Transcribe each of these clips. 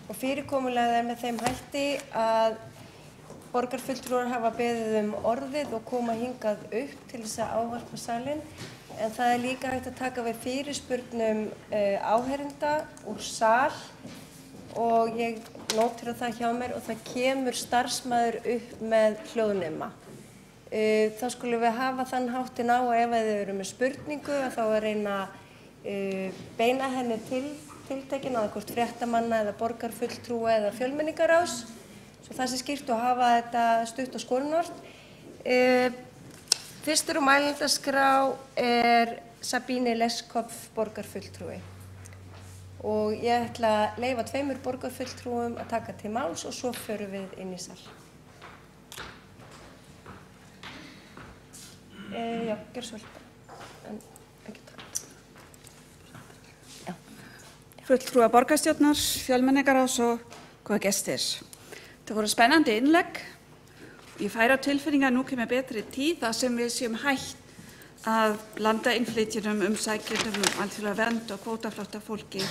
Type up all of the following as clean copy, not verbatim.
og fyrirkomulag með þeim hætti að borgarfulltrúar hafa beðið orðið og koma hingað upp til þess að ávarpa salinn, en það líka hægt að taka við fyrirspurnum áheyrenda úr sal og ég nótira það hjá mér og það kemur starfsmaður upp með hljóðnema. Þá skulum við hafa þann háttinn á að ef þið eru með spurningu að þá að reyna beina henni til tiltekin að hvort fréttamanna eða borgarfulltrúa eða fjölmenningarráðs, svo það sé skýrt og hafa þetta stutt og skorinort. Fyrstur á mælendaskrá Sabine Leskopf, borgarfulltrúi. Og ég ætla að leyfa 2 borgarfulltrúum að taka til máls og svo förum við inn í sal. Já, gjör svo vel. En ekki takk. Já. Fulltrúar borgarstjórnar, fjölmenningarráðs og góða gestir. Það voru spennandi innlegg. Ég færi á tilfinningu að nú kemur betri tíð þar sem við séum hætt að blanda innflytjendum, umsækjendum, alþjóðlega vernd og kvótaflóttafólki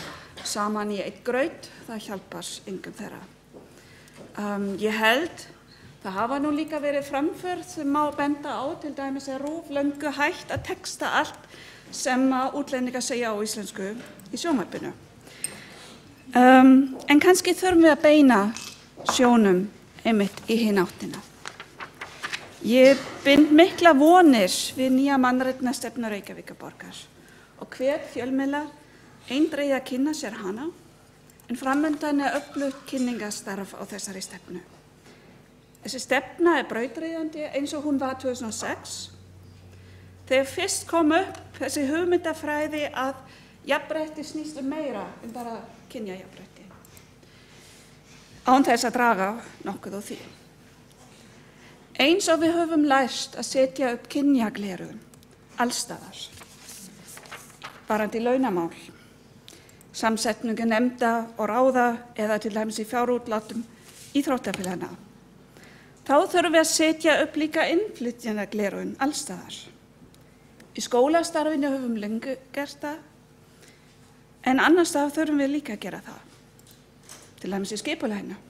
saman í einn graut. Það hjálpar engum þeirra. Ég held það hafa nú líka verið framförð sem má benda á, til dæmis RÚV löngu hætt að texta allt sem útlendingar segja á íslensku í sjónvarpinu. En kannski þurfum við að beina sjónum einmitt í hina áttina. Ég bind mikla vonir við nýja mannréttindastefnu Reykjavíkurborgar og hvet fjölmiðla eindregið að kynna sér hana, en framundan öflugt kynningarstarf á þessari stefnu. Þessi stefna brautryðjandi eins og hún var 2006. Þegar fyrst kom upp þessi hugmyndafræði að jafnrétti snýst meira en bara kynjajafnrétti, án þess að draga nokkuð á því. Eins og við höfum lært að setja upp kynjagleraugun allstaðar, varðandi launamál, samsetningu nefnda og ráða eða til dæmis í fjárútlátum íþróttafélaganna. Þá þurfum við að setja upp líka innflytjendagleraugun allstaðar. Í skólastarfinu höfum við lengi gert það, en annars staðar þurfum við líka að gera það, til dæmis í skipulaginu,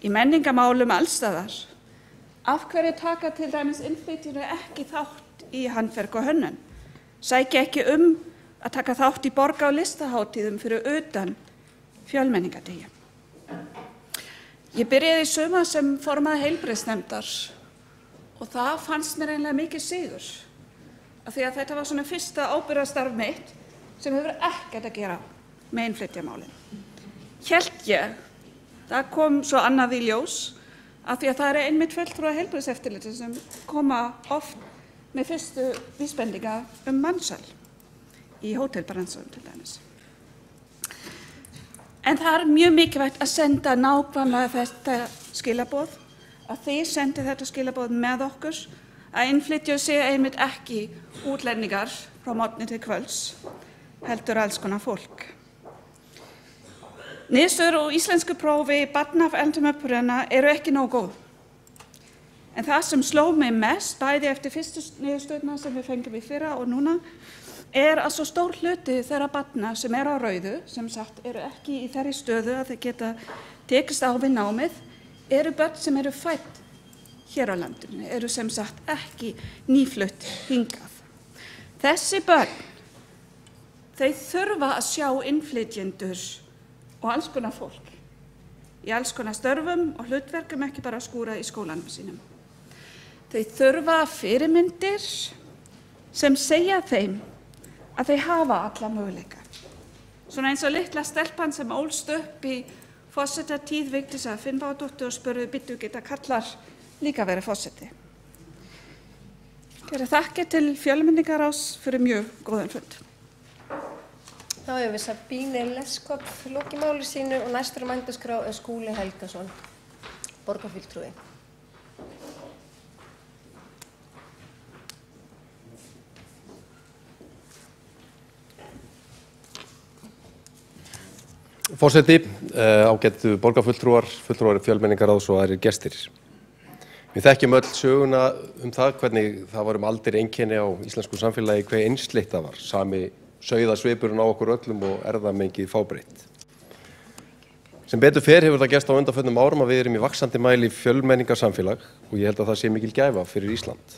í menningamálum allstaðar. Af hverju taka til dæmis innflytjendur ekki þátt í handverk og hönnun? Sækja ekki að taka þátt í borga- og listahátíðum fyrir utan fjölmenningadegi. Ég byrjaði í sumar sem formaður heilbrigðisnefndar og það fannst mér eiginlega mikið sigur. Af því að þetta var svona fyrsta ábyrgðarstarf mitt sem hefur ekkert að gera með innflytjamálin. Hélt ég, það kom svo annað í ljós, af því að það einmitt fulltrúar heilbrigðiseftirlitsins sem koma oft með fyrstu vísbendingar mansal í hótelbransanum til dæmis. En það mjög mikilvægt að senda nákvæmlega þetta skilaboð, að þið sendi þetta skilaboð með okkur, að innflytjendur séu einmitt ekki útlendingar frá morgni til kvölds, heldur alls konar fólk. Niðurstöður úr íslensku prófi barna af erlendum uppruna eru ekki nógu góð. En það sem sló mig mest, bæði eftir fyrstu niðurstöðuna sem við fengum í fyrra og núna, að svo stór hluti þeirra barna sem á rauðu, sem sagt eru ekki í þeirri stöðu að þeir geta tekist á við námið, eru börn sem eru fædd hér á landinu, eru sem sagt ekki nýflutt hingað. Þessi börn, þau þurfa að sjá innflytjendur og alls konar fólk í alls konar störfum og hlutverkum, ekki bara skúra í skólanum sínum. Þau þurfa fyrirmyndir sem segja þeim að þau hafa alla möguleika. Svona eins og litla stelpan sem ólst upp í forsetatíð Vigdísar Finnbogadóttur og spurði bíddu geta karlar líka verið forseti. Kærar þakkir til fjölmenningarráðs fyrir mjög góðan fund. Þá hefur við Sabine Leskopf lokið máli sínu og næstur á mælendaskrá Skúli Helgason, borgarfulltrúi. Forseti, ágætu borgarfulltrúar, fulltrúar fjölmenningarráðs og aðrir gestir. Við þekkjum öll söguna það hvernig það var aldir einkenni á íslensku samfélagi hve einsleitt það var. Sami sauðasvipurinn á okkur öllum og erfðamengið fábreytt. Sem betur fer hefur það gerst á undanförnum árum að við erum í vaxandi mæli fjölmenningarsamfélag og ég held að það sé mikil gæfa fyrir Ísland.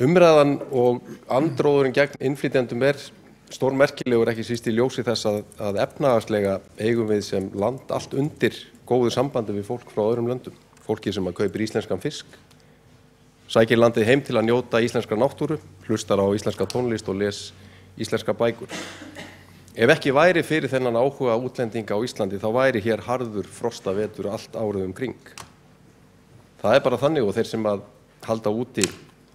Umræðan og andróðurinn gegn innflytjendum stórmerkilegur ekki síst í ljósi þess að efnahagslega eigum við sem land allt undir góðu sambandi við fólk frá öðrum löndum. Fólki sem að kaupir íslenskan fisk, sækir landið heim til að njóta íslenskrar náttúru, hlustar á íslenska tónlist og les íslenska bækur. Ef ekki væri fyrir þennan áhuga útlendinga á Íslandi þá væri hér harður frostavetur allt árið kring. Það bara þannig og þeir sem að halda úti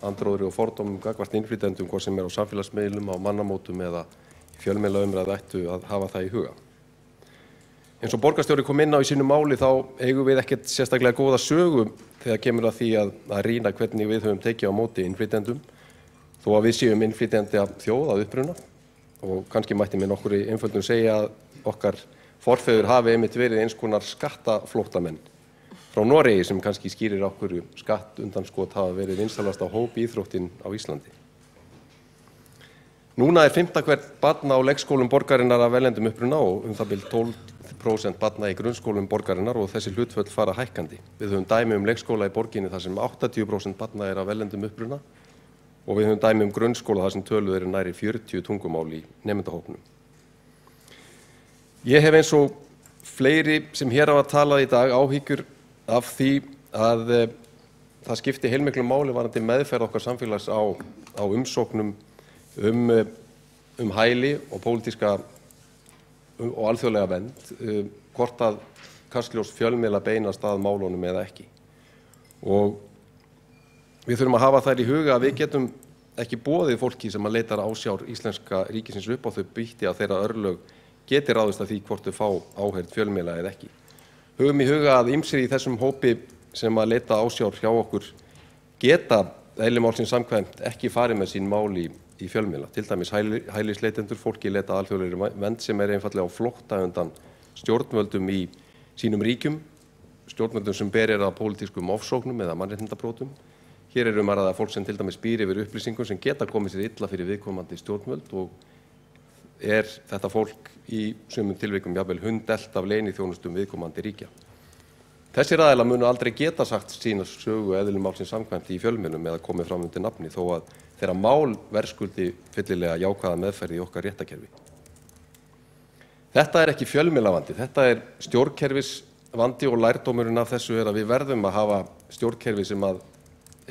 andróðri og fordómum gagnvart innflytjendum, hvort sem á samfélagsmiðlum, á mannamótum eða fjölmiðlaumræðu ættu að hafa það í huga. Eins og borgarstjóri kom inn á í sínu máli þá eigum við ekkert sérstaklega góða sögu þegar kemur að því að rýna hvernig við höfum tekið á móti innflytjendum, þó að við séum innflytjandi af þjóð að uppruna og kannski mætti með nokkurri einföldun segja að okkar forfeður hafi einmitt verið eins konar skattaflóttamenn frá Noregi sem kannski skýrir okkur skatt undanskot hafa verið vinsælasta hópíþróttin á Íslandi. Núna 5. hvert barn á leikskólum borgarinnar af erlendum uppruna og það bil 12% barna í grunnskólum borgarinnar og þessi hlutföll fara hækkandi. Við höfum dæmi leikskóla í borginni þar sem 80% barna af erlendum uppruna og við höfum dæmi grunnskóla þar sem töluð nærri 40 tungumál í nemendahópnum. Ég hef eins og fleiri sem hér hafa talað í dag áhyggjur af því að það skipti heilmiklu máli varðandi meðferð okkar samfélags á umsóknum hæli og pólitíska og alþjóðlega vernd, hvort að Kastljós fjölmiðla beinast að málunum eða ekki. Og við þurfum að hafa þær í huga að við getum ekki boðið fólki sem að leitar ásjár íslenska ríkisins upp á þau býtti að þeirra örlög geti ráðist að því hvort þau fá áheyrn fjölmiðla eða ekki. Hugum í huga að ýmsir í þessum hópi sem að leita ásjár hjá okkur geta eðli málsins samkvæmt ekki farið með sín mál í fjölmiðla. Til dæmis hælisleitendur, fólki leita alþjóðlegri vernd sem einfaldlega á flótta undan stjórnvöldum í sínum ríkjum, stjórnvöldum sem berir að pólitískum ofsóknum eða mannréttindabrotum. Hér að ræða fólk sem til dæmis býr yfir upplýsingum sem geta komið sér illa fyrir viðkomandi stjórnvöld og þetta fólk í sumum tilvikum jafnvel hundelt af leyniþjónustum viðkomandi ríkja. Þessir aðilar munu aldrei geta sagt sína sögu eðli málsins samkvæmt í fjölmiðlum eða komið fram undir nafni þó að þeirra mál verðskuldi fyllilega jákvæða meðferð í okkar réttarkerfi. Þetta ekki fjölmiðlavandi, þetta stjórnkerfisvandi og lærdómurinn af þessu að við verðum að hafa stjórnkerfi sem að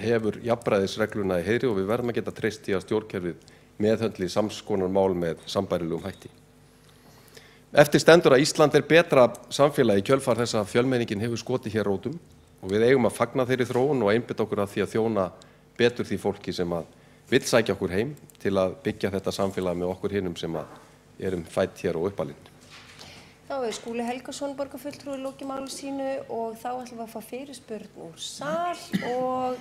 hefur jafnræðisregluna í heiðri og við verðum að geta treyst í að stjórnkerfið meðhöndli samskonar mál með sambærilegum hætti. Eftir stendur að Ísland betra samfélagi í kjölfar þess að fjölmenningin hefur skotið hér rótum og við eigum að fagna þeirri þróun og einbeita okkur að því að þjóna betur því fólki sem að vill sækja okkur heim til að byggja þetta samfélag með okkur hinum sem að erum fædd hér og uppalinn. Þá Skúli Helgason borgarfulltrúi lokið máli sínu og þá ætlum við að fá fyrirspurn úr sal og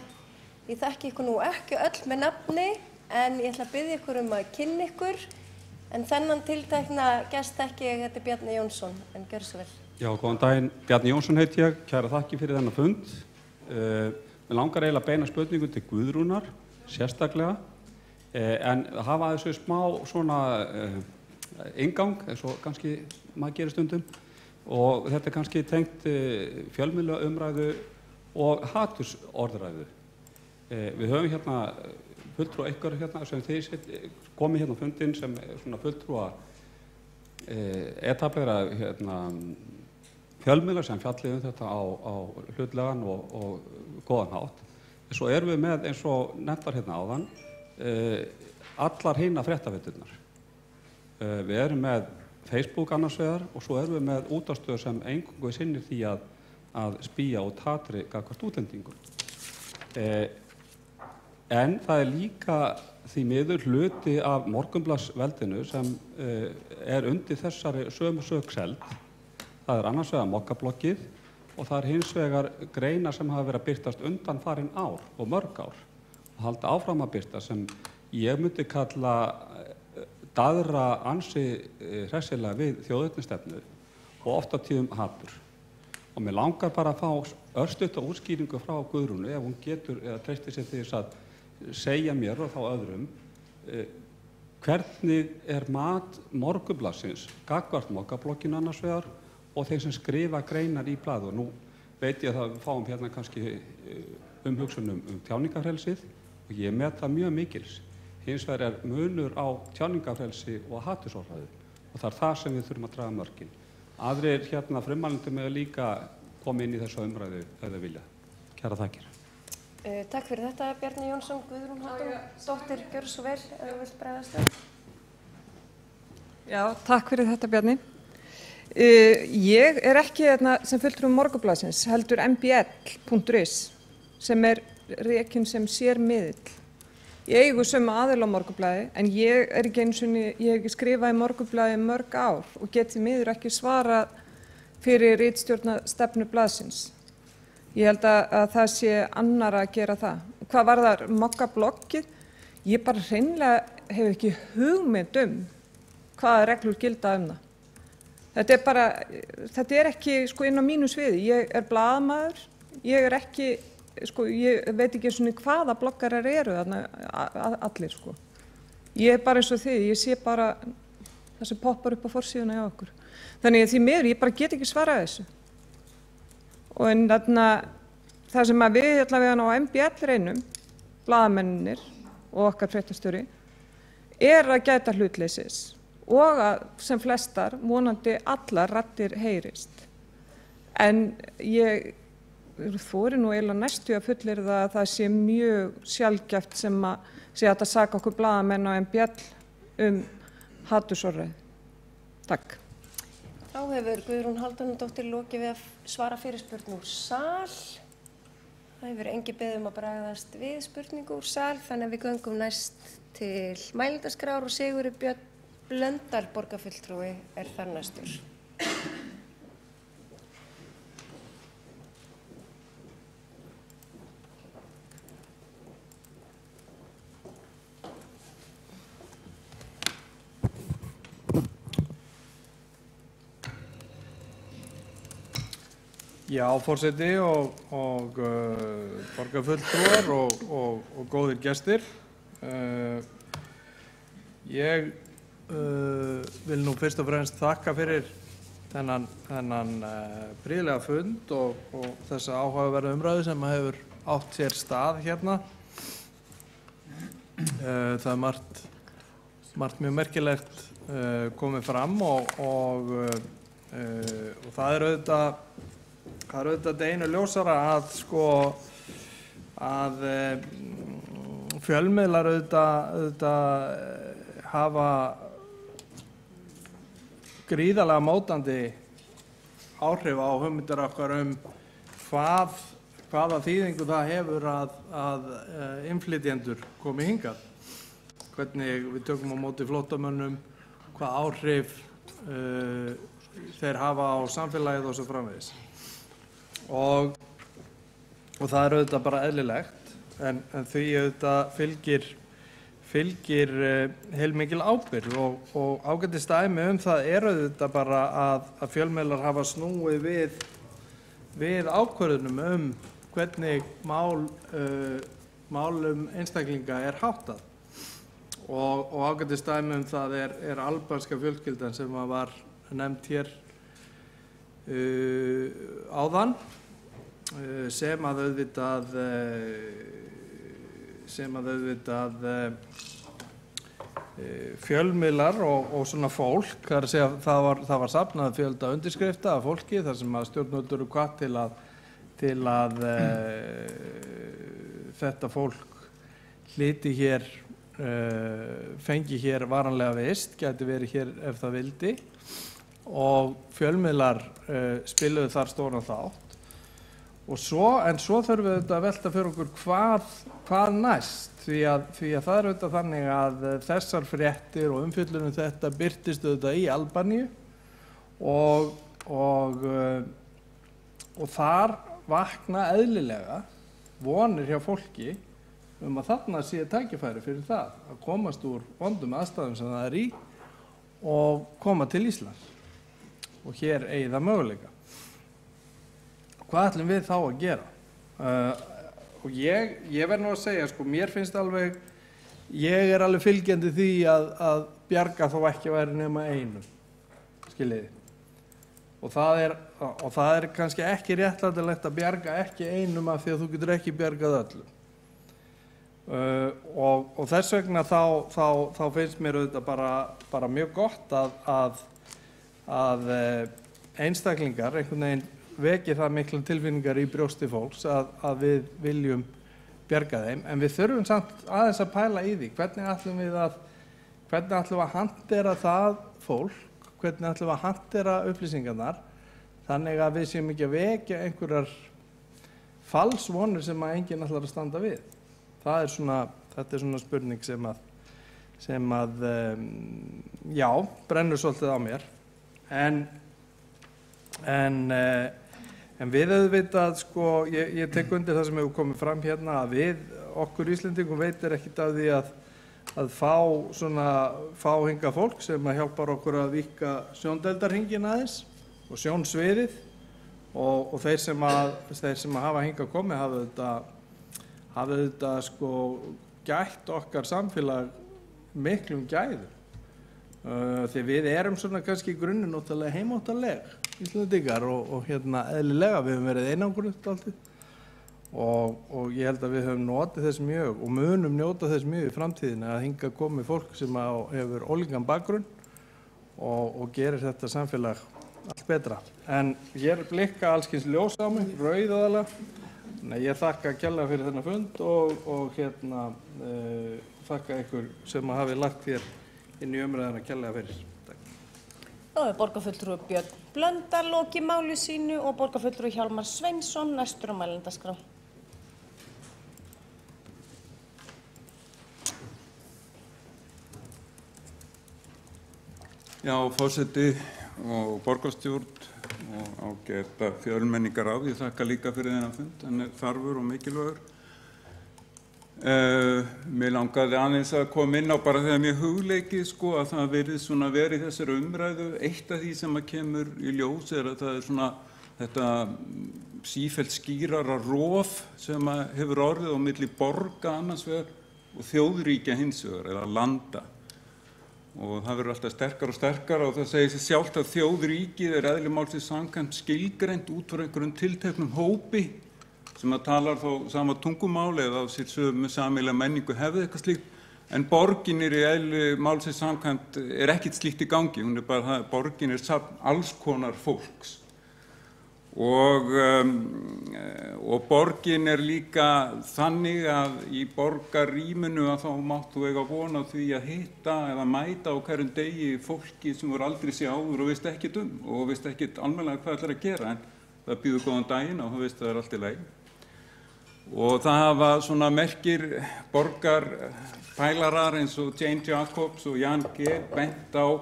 ég þekki ykkur nú ekki öll með nafni en ég ætla að biðja ykkur að kynna ykkur en þennan tiltekna gest þekki ég, þetta Bjarni Jónsson, en gjörðu svo vel. Já, góðan daginn, Bjarni Jónsson heiti ég, kæra þakki fyrir þennan fund. Mér langar eiginlega að beina spurningu til Guðrúnar, sérstaklega, en hafa þessu smá svona inngang, eins og kannski maður gerir stundum, og þetta kannski tengt fjölmiðlaumræðu og hatursorðræðu. Við höfum hérna fulltrúa ykkur hérna sem þið komið hérna á fundinn sem svona fulltrúa etablera hérna fjölmiðlar sem fjallið þetta á hlutlegan og góðan hátt. Svo erum við með eins og nefnt var hérna áðan allar hina fréttaveiturnar. Við erum með Facebook annars vegar og svo erum við með útvarpsstöð sem eingöngu sinnir því að spía og tatri gagnvart útlendingum. En það líka því miður hluti af Morgunblaðsveldinu sem undir þessari sömu sögseld. Það annars vegar mokkabloggið og það hins vegar greinar sem hafa verið að birtast undanfarin ár og mörg ár og halda áfram að birta sem ég myndi kalla daðra ansi hressilega við þjóðernisstefnu og oft á tíðum hatur. Og mér langar bara að fá örstutta útskýringu frá Guðrúnu ef hún getur eða treystir sér til þess að segja mér og þá öðrum hvernig mat Morgunblaðsins gagnvart mokkablogginu annars vegar og þeir sem skrifa greinar í blað. Og nú veit ég að við fáum hérna kannski umhugsun tjáningafrelsið og ég met það mjög mikils. Hins vegar munur á tjáningafrelsi og hatursorðræðu og það það sem við þurfum að draga mörkin. Aðrir hérna frummælendum með líka koma inn í þessu umræðu ef þau vilja. Kæra þakkir. Takk fyrir þetta, Bjarni Jónsson. Guðrún Halldórsdóttir, gjörðu svo vel ef þú vilt bregðast við. Já, takk fyrir þetta, Bjarni. Ég ekki sem fulltrúi Morgunblaðsins, heldur mbl.is sem rekin sem sérmiðill. Ég eigu sömu aðila á Morgunblaði en ég ekki einu sinni, ég skrifaði Morgunblaði mörg ár og geti miður ekki svarað fyrir ritstjórnarstefnu blaðsins. Ég held að það sé annarra að gera það. Hvað varðar mokkabloggið? Ég bara hreinlega hef ekki hugmynd hvaða reglur gilda það. Þetta ekki inn á mínu sviði. Ég blaðamaður, ég ekki, ég veit ekki svona hvaða bloggarar eru þarna allir. Ég bara eins og þið, ég sé bara það sem poppar upp á forsíðuna hjá okkur. Þannig að því miður, ég bara get ekki svarað þessu. Og það sem við allavega á MBL reynum, blaðamennir og okkar fréttastjóri, að gæta hlutleysis og að sem flestar, vonandi allar raddir heyrist. En ég þori nú eiginlega næstu að fullyrða að það sé mjög sjaldgæft sem að sé hægt að saka okkur blaðamenn á MBL hatursorðræðu. Takk. Þá hefur Guðrún Halldórsdóttir lokið við að svara fyrirspurn úr sal. Það hefur enginn beðið að bregðast við spurningu úr sal, þannig að við göngum næst til mælendaskrár og Sigurður Björn Blöndal, borgarfulltrúi, þar næstur. Já, forseti og borgarfulltrúar og góðir gestir. Ég vil nú fyrst og fremst þakka fyrir þennan prýðilega fund og þessa áhugaverðu umræðu sem hefur átt sér stað hérna. Það margt mjög merkilegt komið fram og það auðvitað einu ljósara að fjölmiðlar auðvitað hafa gríðarlega mótandi áhrif á hugmyndir okkar hvaða þýðingu það hefur að innflytjendur komi hingað. Hvernig við tökum á móti flóttamönnum, hvað áhrif þeir hafa á samfélagið og svo framvegis. Og það auðvitað bara eðlilegt, en því auðvitað fylgir heilmikil ábyrgð og ágætis dæmi það auðvitað bara að fjölmiðlar hafa snúið við ákvörðunum hvernig málum einstaklinga háttað. Og ágætis dæmi það albanska fjölskyldan sem var nefnd hér áðan, sem að auðvitað fjölmiðlar og svona fólk, það var safnað fjölda undirskrifta af fólki þar sem að stjórnvöld eru hvatt til að þetta fólk hlyti hér, fengi hér varanlega vist, gæti verið hér ef það vildi, og fjölmiðlar spiluðu þar stóran þátt. En svo þurfum við að velta fyrir okkur hvað næst, því að það auðvitað þannig að þessar fréttir og umfjöllun þetta birtist auðvitað í Albaníu og þar vakna eðlilega vonir hjá fólki að þarna sé tækifæri fyrir það að komast úr vondum aðstæðum sem það í og koma til Íslands og hér eigi það möguleika. Hvað ætlum við þá að gera? Og ég verð nú að segja, mér finnst alveg, ég alveg fylgjandi því að bjarga þó ekki væri nema einum, skiljiði. og það er kannski ekki réttlætanlegt að bjarga ekki einum af því að þú getur ekki bjargað öllum. Og þess vegna þá finnst mér auðvitað bara mjög gott að einstaklingar einhvern veginn veki það mikla tilfinningar í brjósti fólks að við viljum bjarga þeim, en við þurfum samt aðeins að pæla í því hvernig ætlum við að hantera það fólk, hvernig ætlum við að hantera upplýsingarnar þannig að við séum ekki að vekja einhverjar falsvonir sem að enginn ætlar að standa við. Þetta er svona spurning sem að já, brennur svolítið á mér, en við auðvitað, sko, ég tek undir það sem hefur komið fram hérna að okkur Íslendingum veitir ekkert af því að fá hingað fólk sem að hjálpar okkur að víkka sjóndeildarhringinn aðeins og sjónsviðið og þeir sem að hafa hingað komið hafa auðvitað sko gætt okkar samfélag miklum gæðum. Því við erum svona kannski í grunninn náttúrulega heimóttaleg Íslendingar og hérna eðlilega við höfum verið einangruð alltaf og ég held að við höfum notið þess mjög og munum njóta þess mjög í framtíðinni að hingað komi fólk sem hefur ólíkan bakgrunn og gerir þetta samfélag allt betra. En hér blikka allskyns ljós á mig, rauð aðalega. Nei, ég þakka kærlega fyrir þennan fund og hérna þakka ykkur sem hafi lagt hér inn í umræðuna kærlega fyrir. Takk. Þá er borgarfulltrúi Björn Blöndal lokið máli sínu og borgarfulltrúi Hjálmar Sveinsson næstur á mælendaskrá. Já, forseti og borgarstjórn og ágæta fjölmenningar á því þakka líka fyrir þennan fund, hann er þarfur og mikilvægur. Mér langaði aðeins að koma inn á bara þegar mér hugleikið sko að það verið svona verið þessari umræðu. Eitt af því sem að kemur í ljós er að það er svona þetta sífellt skýrara rof sem að hefur orðið á milli borga annars vegar og þjóðríkja hins vegar eða landa. Og það verður alltaf sterkar og sterkar og það segir sér sjálft að þjóðríkið er eðli málsins samkvæmt skilgreint út frá einhverjum tilteknum hópi sem að talar þó sama tungumáli eða á sér sömu sameiginlega menningu hefði eitthvað slíkt, en borgin er í eðli málsins samkvæmt er ekkert slíkt í gangi, hún er bara það, borgin er safn alls konar fólks. Og borgin er líka þannig að í borgarrýminu að þá máttu eiga vona því að hitta eða mæta á hverjum degi fólki sem voru aldrei séð áður og veist ekkert og veist ekkert almennilega hvað ætlar að gera, en það býður góðan daginn og það veist að það er allt í lagi. Og það hafa svona merkir borgarpælarar eins og Jane Jacobs og Jan G. bent á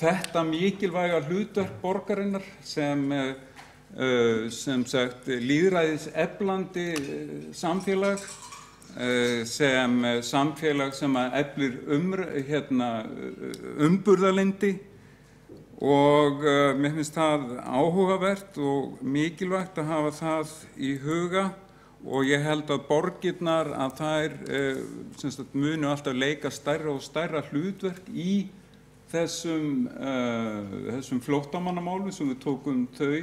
þetta mikilvæga hlutverk borgarinnar sem sagt lýðræðiseflandi samfélag, sem samfélag sem að eflir umburðarlyndi og mér finnst það áhugavert og mikilvægt að hafa það í huga og ég held að borgirnar að þær sem sagt munu alltaf leika stærra og stærra hlutverk í þessum flóttamannamálum sem við tókum þau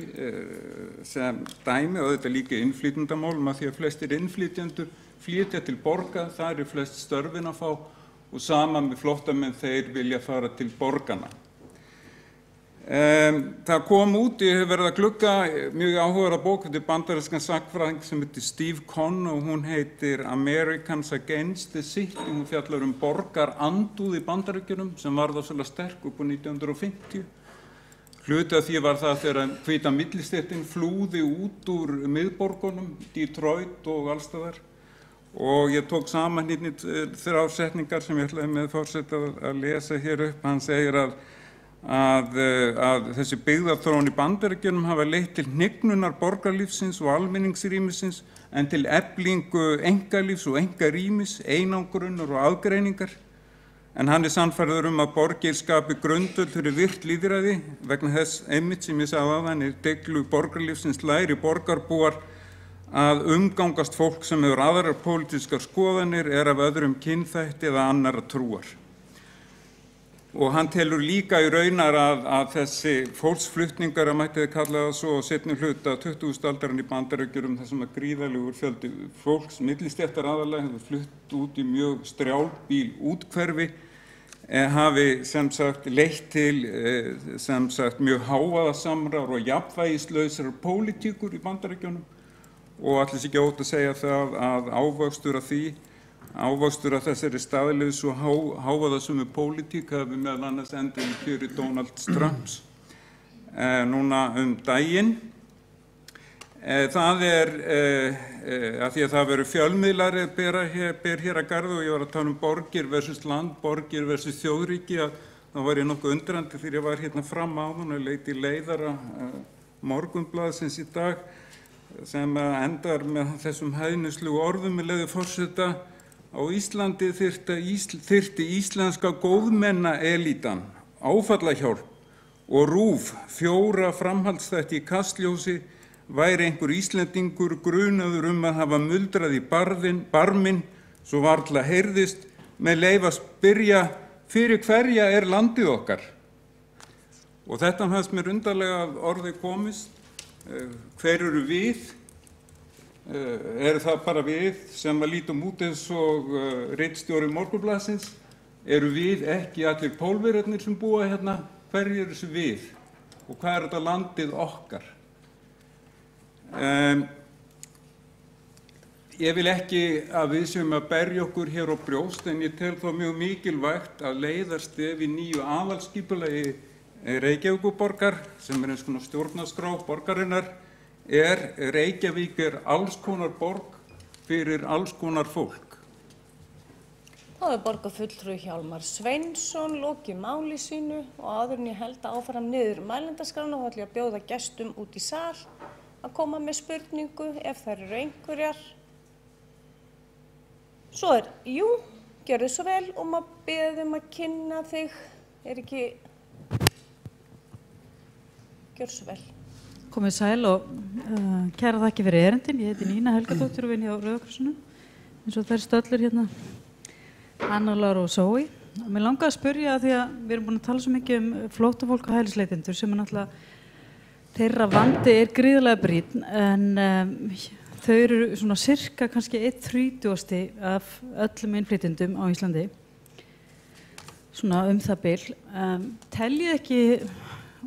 sem dæmi og þetta líka innflytjendamálum að því að flestir innflytjendur flytja til borga, það eru flest störfin að fá og saman með flóttamenn þeir vilja fara til borgana. Það kom út, ég hef verið að glugga mjög áhugaverða bók eftir bandarískan sagnfræðing sem heitir Steve Conn og hún heitir Americans Against the City, hún fjallar borgarandúð í Bandaríkjunum sem var þá svolítið sterk upp á 1950. Hluti af því var það þegar hvíta millistéttin flúði út úr miðborgunum, Detroit og allstaðar og ég tók saman hérna 3 setningar sem ég ætlaði með forseta að lesa hér upp. Hann segir að þessi byggðarþróun í Bandaríkjunum hafa leitt til hnignunar borgarlífsins og almenningsrýmisins en til eflingu einkalífs og einkarýmis, einangrunar og aðgreiningar. En hann er sannfærður að borgir skapi grundvöll fyrir virkt lýðræði vegna þess einmitt sem ég sagði áðan er deglu borgarlífsins læri borgarbúar að umgangast fólk sem hefur aðrar pólitískar skoðanir, er af öðrum kynþætti eða annarra trúar. Og hann telur líka í raunar að þessi fólksflutningar, að mætti þið kalla það svo, seinni hluta 20. aldarinnar í Bandaríkjunum, þar sem að gríðarlegur fjöldi fólks, millistéttar aðallega, hefur flutt út í mjög strjálbýl úthverfi, hafi sem sagt leitt til sem sagt mjög hávaðasamrar og jafnvægislausrar pólitíkur í Bandaríkjunum, og allir sé ekki ótt að segja það að ávöxtur af þessari staðlausu og hávaðasömu pólitík hafi meðal annars endað í kjöri Donald Trumps núna daginn. Það að því að það veru fjölmiðlar ber hér að garði, og ég var að tala borgir versus land, borgir versus þjóðríki, að þá var ég nokkuð undrandi þegar ég var hérna fram áðan og leit í leiðara Morgunblaðsins í dag, sem endar með þessum hæðnislegu orðum með leyfi forseta: á Íslandi þyrfti íslenska góðmenna elítan, áfallahjálp og RÚV 4 framhaldsþætti í Kastljósi, væri einhver Íslendingur grunaður að hafa muldrað í barminn svo varla heyrðist, með leyfi að spyrja: fyrir hverja landið okkar? Og þetta fannst mér undarlega að orði komist. Hver eru við? Það bara við sem að lítum út eins og ritstjóri Morgunblaðsins? Eru við ekki allir Pólverjarnir sem búa hérna? Hverjir eru þessi við? Og hvað þetta landið okkar? Ég vil ekki að við séum að berja okkur hér á brjóst, en ég tel þó mjög mikilvægt að leiðarstef í nýju aðalskipulagi Reykjavíkurborgar, sem eins konar stjórnarskrá borgarinnar, Reykjavík alls konar borg fyrir alls konar fólk. Þá borgarfulltrúi Hjálmar Sveinsson lokið máli sínu, og áður en ég held áfram niður mælendaskránna þá ætla ég að bjóða gestum út í sal að koma með spurningu ef þær eru einhverjar. Svo gjörðu svo vel og maður biður að kynna þig. Ekki... Gjörðu svo vel. Komið sæl og kæra þakki fyrir erindin. Ég heiti Nína Helgadóttir og vinn hjá Rauða krossinum, eins og þær stöllur hérna, Anna Lára og Zoe. Mér langaði að spyrja, því að við erum búin að tala svo mikið flóttafólk og hælisleitendur, sem náttúrulega þeirra vandi gríðarlega brýnn, en þau eru svona sirka kannski 1/30 af öllum innflytjendum á Íslandi, svona það bil. Teljið ekki,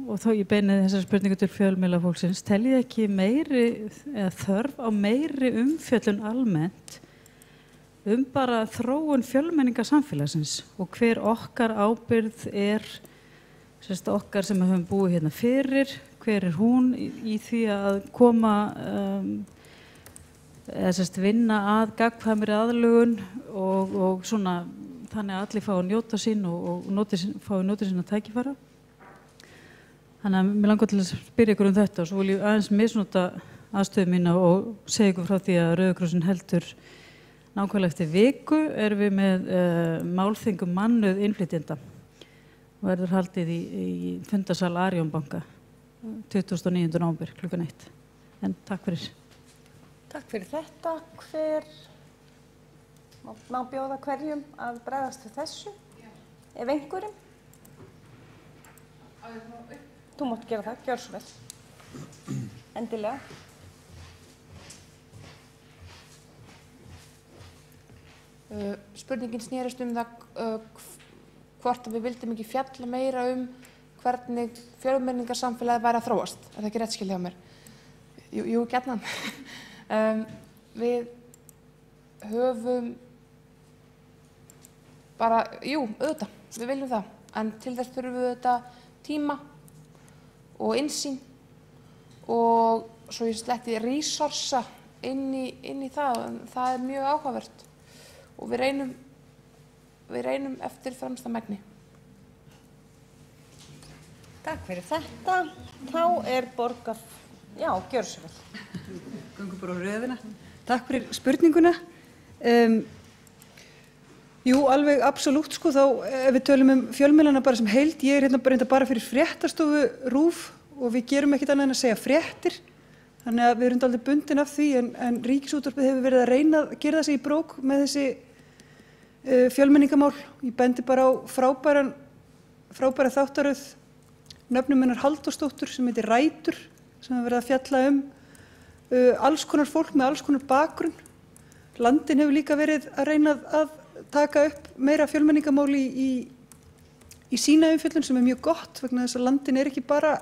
og þó ég beini þessari spurningu til fjölmiðlafólksins, teljið ekki meiri eða þörf á meiri umfjöllun almennt bara þróun fjölmenningarsamfélagsins og hver okkar ábyrgð okkar sem höfum búið hérna fyrir, hver hún í því að koma vinna að gagnkvæmri aðlögun og svona þannig að allir fá að njóta sín og fá að njóta sín að tækifæra. Þannig að mér langar til að spyrja ykkur þetta, og svo vil ég aðeins misnota aðstöðu mína og segja ykkur frá því að Rauði krossinn heldur nákvæmlega eftir viku erum við með málþing mannuð innflytjenda og verður haldið í fundarsal Arion banka 29. nóvember klukkan 1. En takk fyrir. Takk fyrir þetta. Hver má bjóða hverjum að bregðast við þessu? Ef einhverjum? Þú mátt gera það, gjör svo vel. Endilega. Spurningin snerist það hvort við vildum ekki fjalla meira hvernig fjölmenningarsamfélagið væri að þróast. Er það ekki rétt skilja á mér? Jú, gjarnan. Við höfum bara, auðvitað, við viljum það. En til þess þurfum við auðvitað tíma og innsýn og svo ég sletti resursa inn í það. Það er mjög áhugavert og við reynum eftir fremsta megni. Takk fyrir þetta. Þá gjör svo vel. Gangum bara á röðina. Takk fyrir spurninguna. Jú, alveg absolutt sko, þá ef við tölum fjölmiðlana bara sem heild, ég hérna bara fyrir fréttastofu RÚV og við gerum ekkert annað en að segja fréttir, þannig að við erum dálítið bundin af því, en Ríkisútvarpið hefur verið að reyna að gera sig í brók með þessi fjölmenningamál. Ég bendi bara á frábæra þáttaröð nöfnum hennar Halldórsdóttur sem heitir Rætur, sem hefur verið að fjalla alls konar fólk með alls konar bakgrunn. Landinn hefur líka verið að reyna að taka upp meira fjölmenningamál í sína umfjöllun sem mjög gott vegna þess að Landinn ekki bara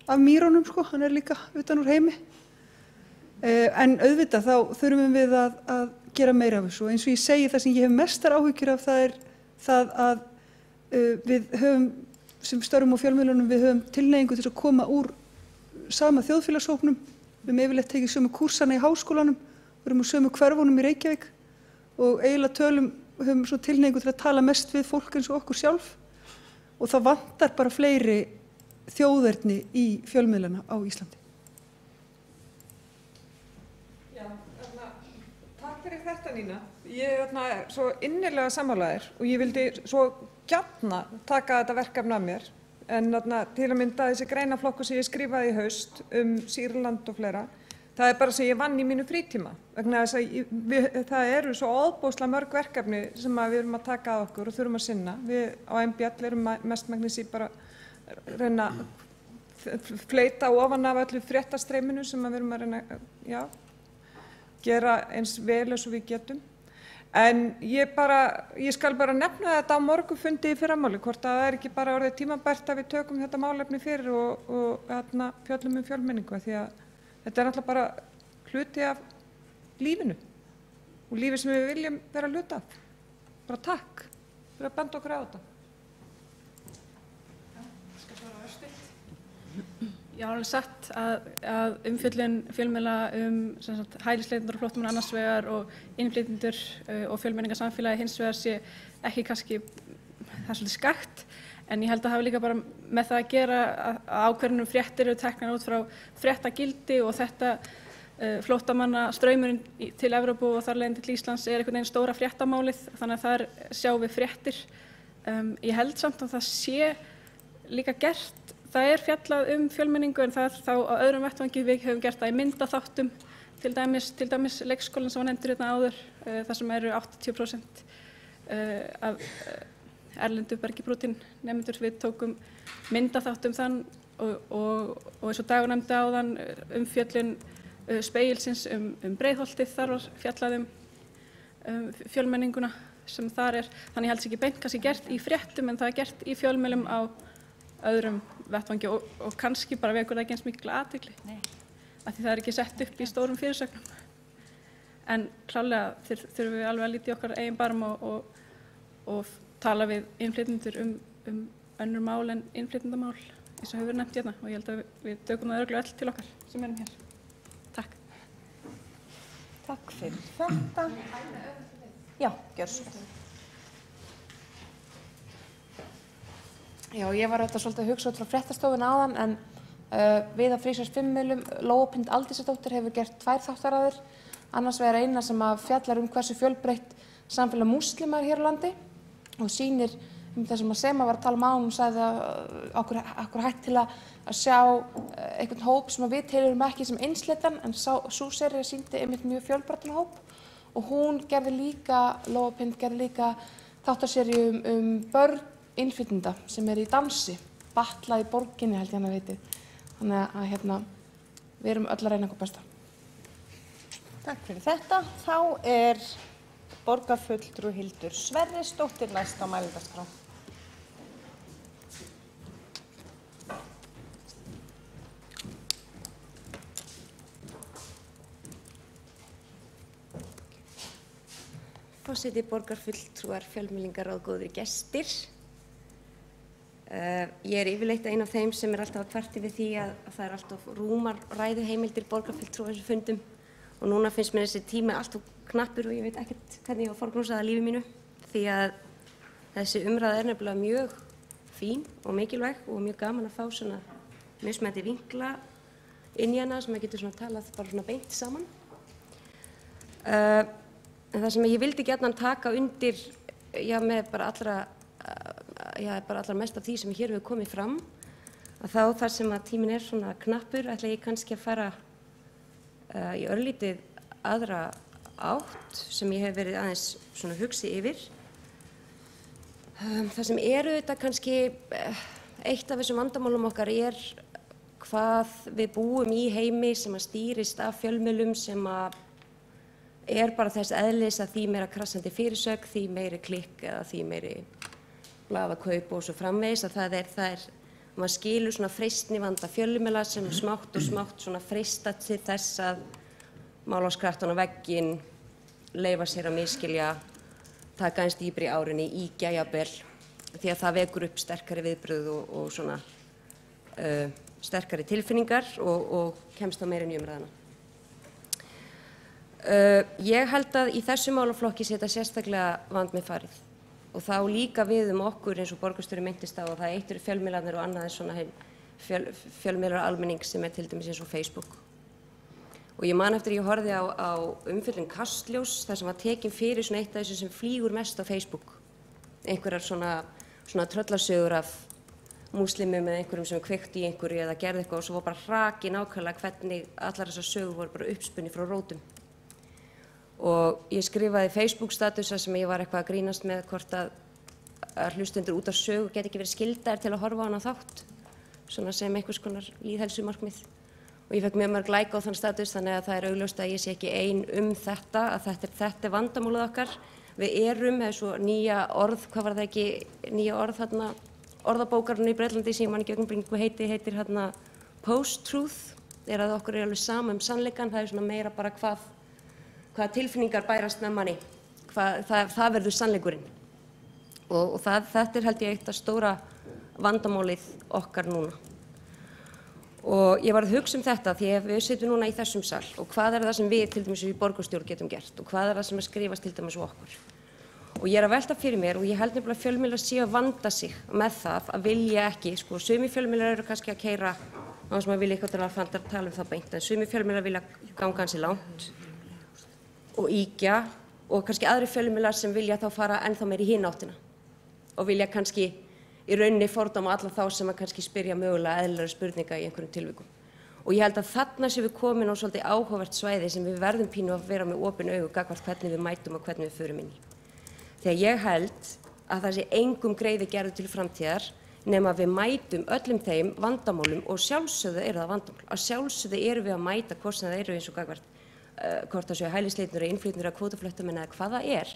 af mýrónum, sko, hann líka utan úr heimi. En auðvitað þá þurfum við að gera meira af þessu. Eins og ég segi, það sem ég hef mestar áhyggjur af það það að við höfum, sem störfum á fjölmiðlunum, við höfum tilhneigingu til að koma úr sama þjóðfélagshópnum. Við höfum yfirleitt tekið sömu kúrsana í háskólanum, við erum á sömu hverfunum í Reykjavík og eiginlega höfum svo tilhneigingu til að tala mest við fólk eins og okkur sjálf og það vantar bara fleiri þjóðerni í fjölmiðlana á Íslandi. Já, takk fyrir þetta Nína. Ég er svo innilega sammálaðir og ég vildi svo gjarna taka þetta verkefni af mér en til að mynda þessi greinaflokkur sem ég skrifaði í haust Sýrland og fleira, það bara sem ég vann í mínu frítíma vegna þess að það eru svo ofboðslega mörg verkefni sem við erum að taka að okkur og þurfum að sinna. Við á MBL erum mestmegnis í bara reyna fleita ofan af öllu fréttastreyminu sem við erum að reyna gera eins vel eins og við getum. En ég skal bara nefna þetta á morgunfundi í fyrramáli, hvort að það ekki bara orðið tímabært að við tökum þetta málefni fyrir og fjöllum fjölmenningu, því að þetta náttúrulega bara hluti af lífinu og lífi sem við viljum vera hluti af. Bara takk fyrir að benda okkur á þetta. Já, alveg satt að umfjöllun fjölmiðla hælisleitendur og flóttamenn annars vegar og innflytjendur og fjölmenningarsamfélagi hins vegar sé ekki kannski, það svolítið skakt, en ég held að hafa líka bara með það að gera að ákveðnum fréttir eru teknar út frá fréttagildi og þetta flóttamanna straumurinn til Evrópu og þar leiðandi til Íslands einhvern veginn stóra fréttamálið, þannig að þar sjáum við fréttir. Ég held samt að það sé líka gert. Það fjallað fjölmenningu en það þá á öðrum vettvangi. Við höfum gert það í myndaþáttum, til dæmis leikskólann sem var nefndur hérna áður, þar sem eru 80% af erlendu bergibrotin nemendur. Við tókum myndaþáttum þann og eins og Dagur nefndi áðan umfjöllun Spegilsins Breiðholtið, þar var fjallað fjölmenninguna sem þar Þannig ég held sér ekki beint kannski gert í fréttum en það gert í fjölmiðlum á öðrum vettvangi og kannski bara vekur það ekki eins mikla athygli af því það ekki sett upp í stórum fyrirsögnum. En klálega þurfum við alveg að líta í okkar eigin barm og tala við innflytjendur önnur mál en innflytjendamál eins og hefur verið nefnt hérna og ég held að við tökum það örugglega öll til okkar sem erum hér. Takk. Takk fyrir þetta. Já, gjörðu svo vel. Já, ég var auðvitað svolítið að hugsa út frá fréttastofuna áðan en við á Frísars 5 miðlum, Lóa Pind Aldísardóttir hefur gert 2 þáttaraðir, annars vegar eina sem fjallar hversu fjölbreytt samfélag múslima hér á landi og sýnir það sem Sema var að tala áðan, hún sagði að okkur hægt til að sjá einhvern hóp sem við tilheyrum ekki sem einsleitan en sú sería sýndi einmitt mjög fjölbreyttan hóp og hún gerði líka, Lóa Pind gerði líka þáttaseríu börn innflytjenda sem í dansi, Batla í borginni held ég hann að veiti. Þannig að við erum öll að reyna okkur besta. Takk fyrir þetta. Þá borgarfulltrúi Hildur Sverrisdóttir næst á mælendaskrá. Forseti, borgarfulltrúar, fjölmiðlingaráð, góðir gestir. Ég yfirleitt ein af þeim sem alltaf að kvarta við því að það alltaf rúmar ræðuheimildir borgarfulltrúa á þessum fundum og núna finnst mér þessi tími alltaf knappur og ég veit ekkert hvernig ég á að forgangsraða lífi mínu því að þessi umræða nefnilega mjög fín og mikilvæg og mjög gaman að fá svona mismunandi vinkla inn í hana sem maður getur svona talað bara svona beint saman. En það sem ég vildi gjarnan taka undir með bara allra mest af því sem hér hefur komið fram að þá þar sem að tíminn svona knappur ætla ég kannski að fara í örlítið aðra átt sem ég hef verið aðeins svona hugsi yfir Það sem þetta kannski eitt af þessum vandamálum okkar hvað við búum í heimi sem að stýrist af fjölmiðlum sem að bara þess eðlis að því meira krassandi fyrirsögn, því meiri klikk eða því meiri blaðakaup og svo framvegis að það er maður skilur svona freistnivanda fjölmiðla sem smátt og smátt svona freista til þess að mála á skrattan á vegginn, leyfa sér að misskilja, taka eins dýpri í árinni, ýkja jafnvel, því að það vekur upp sterkari viðbrögð og svona sterkari tilfinningar og kemst þá meira inn í umræðuna. Ég held að í þessu málaflokki sé þetta sérstaklega vandmeðfarið og þá líka við okkur eins og borgarstjóri minntist á að það eitt eru fjölmiðlarnir og annað svona fjölmiðlar almennings sem til dæmis eins og Facebook. Og ég man eftir ég horfði á umfjöllun Kastljós þar sem var tekin fyrir svona eitt af þessu sem flýgur mest á Facebook. Einhverjar svona tröllasögur af múslimum eða einhverjum sem kveiktu í einhverju eða gerði eitthvað og svo var bara hraki nákvæmlega hvernig allar þessar sögur voru bara uppspunni frá rótum. Og ég skrifaði Facebook-statusa sem ég var eitthvað að grínast með hvort að hlustendur út af sögu geti ekki verið skyldaðir til að horfa á hana þátt, svona sem einhvers konar lýðheilsumarkmið. Og ég fekk mjög mörg like á þann status þannig að það augljóst að ég sé ekki ein þetta, að þetta vandamálið okkar. Við erum svo nýja orð, hvað var það ekki, nýja orð þarna, orðabókarinn í Bretlandi sem ég man ekki augnablikku heitir þarna post-truth, að okkur alveg sama sannleikann, það svona meira bara hvað tilfinningar bærast með manni, það verður sannleikurinn. Og þetta held ég eitt af stóra vandamálið okkar núna. Og ég var að hugsa þetta því að við sitjum núna í þessum sal og hvað það sem við til dæmis í borgarstjórn getum gert og hvað það sem að skrifast til dæmis okkur. Og ég að velta fyrir mér og ég held nefnilega að fjölmiðlar séu að vanda sig með það að vilja ekki, sumi fjölmiðlar eru kannski að keyra á þess að maður vilja eitthvað til að tala það beint, en sumi fjölmiðlar vilja ganga ansi langt og ýkja og kannski aðri fjölmiðlar sem vilja þá fara ennþá meir í hina áttina og vilja kannski í rauninni fordóma alla þá sem að kannski spyrja mögulega eðlilega spurninga í einhverjum tilvikum. Og ég held að þarna séum við komin á svolítið áhugavert svæði sem við verðum pínu að vera með opin augu gagnvart hvernig við mætum og hvernig við förum inn í. Þegar ég held að það sé engum greiði gerður til framtíðar nema við mætum öllum þeim vandamálum og sjálfsögðu eru það vandamál. Að sjálfsögðu eru við að mæta hvort sem það eru eins og gagnvart hvort það séu hælisleitendur eða innflytjendur eða kvótaflóttamenn eða hvað það er.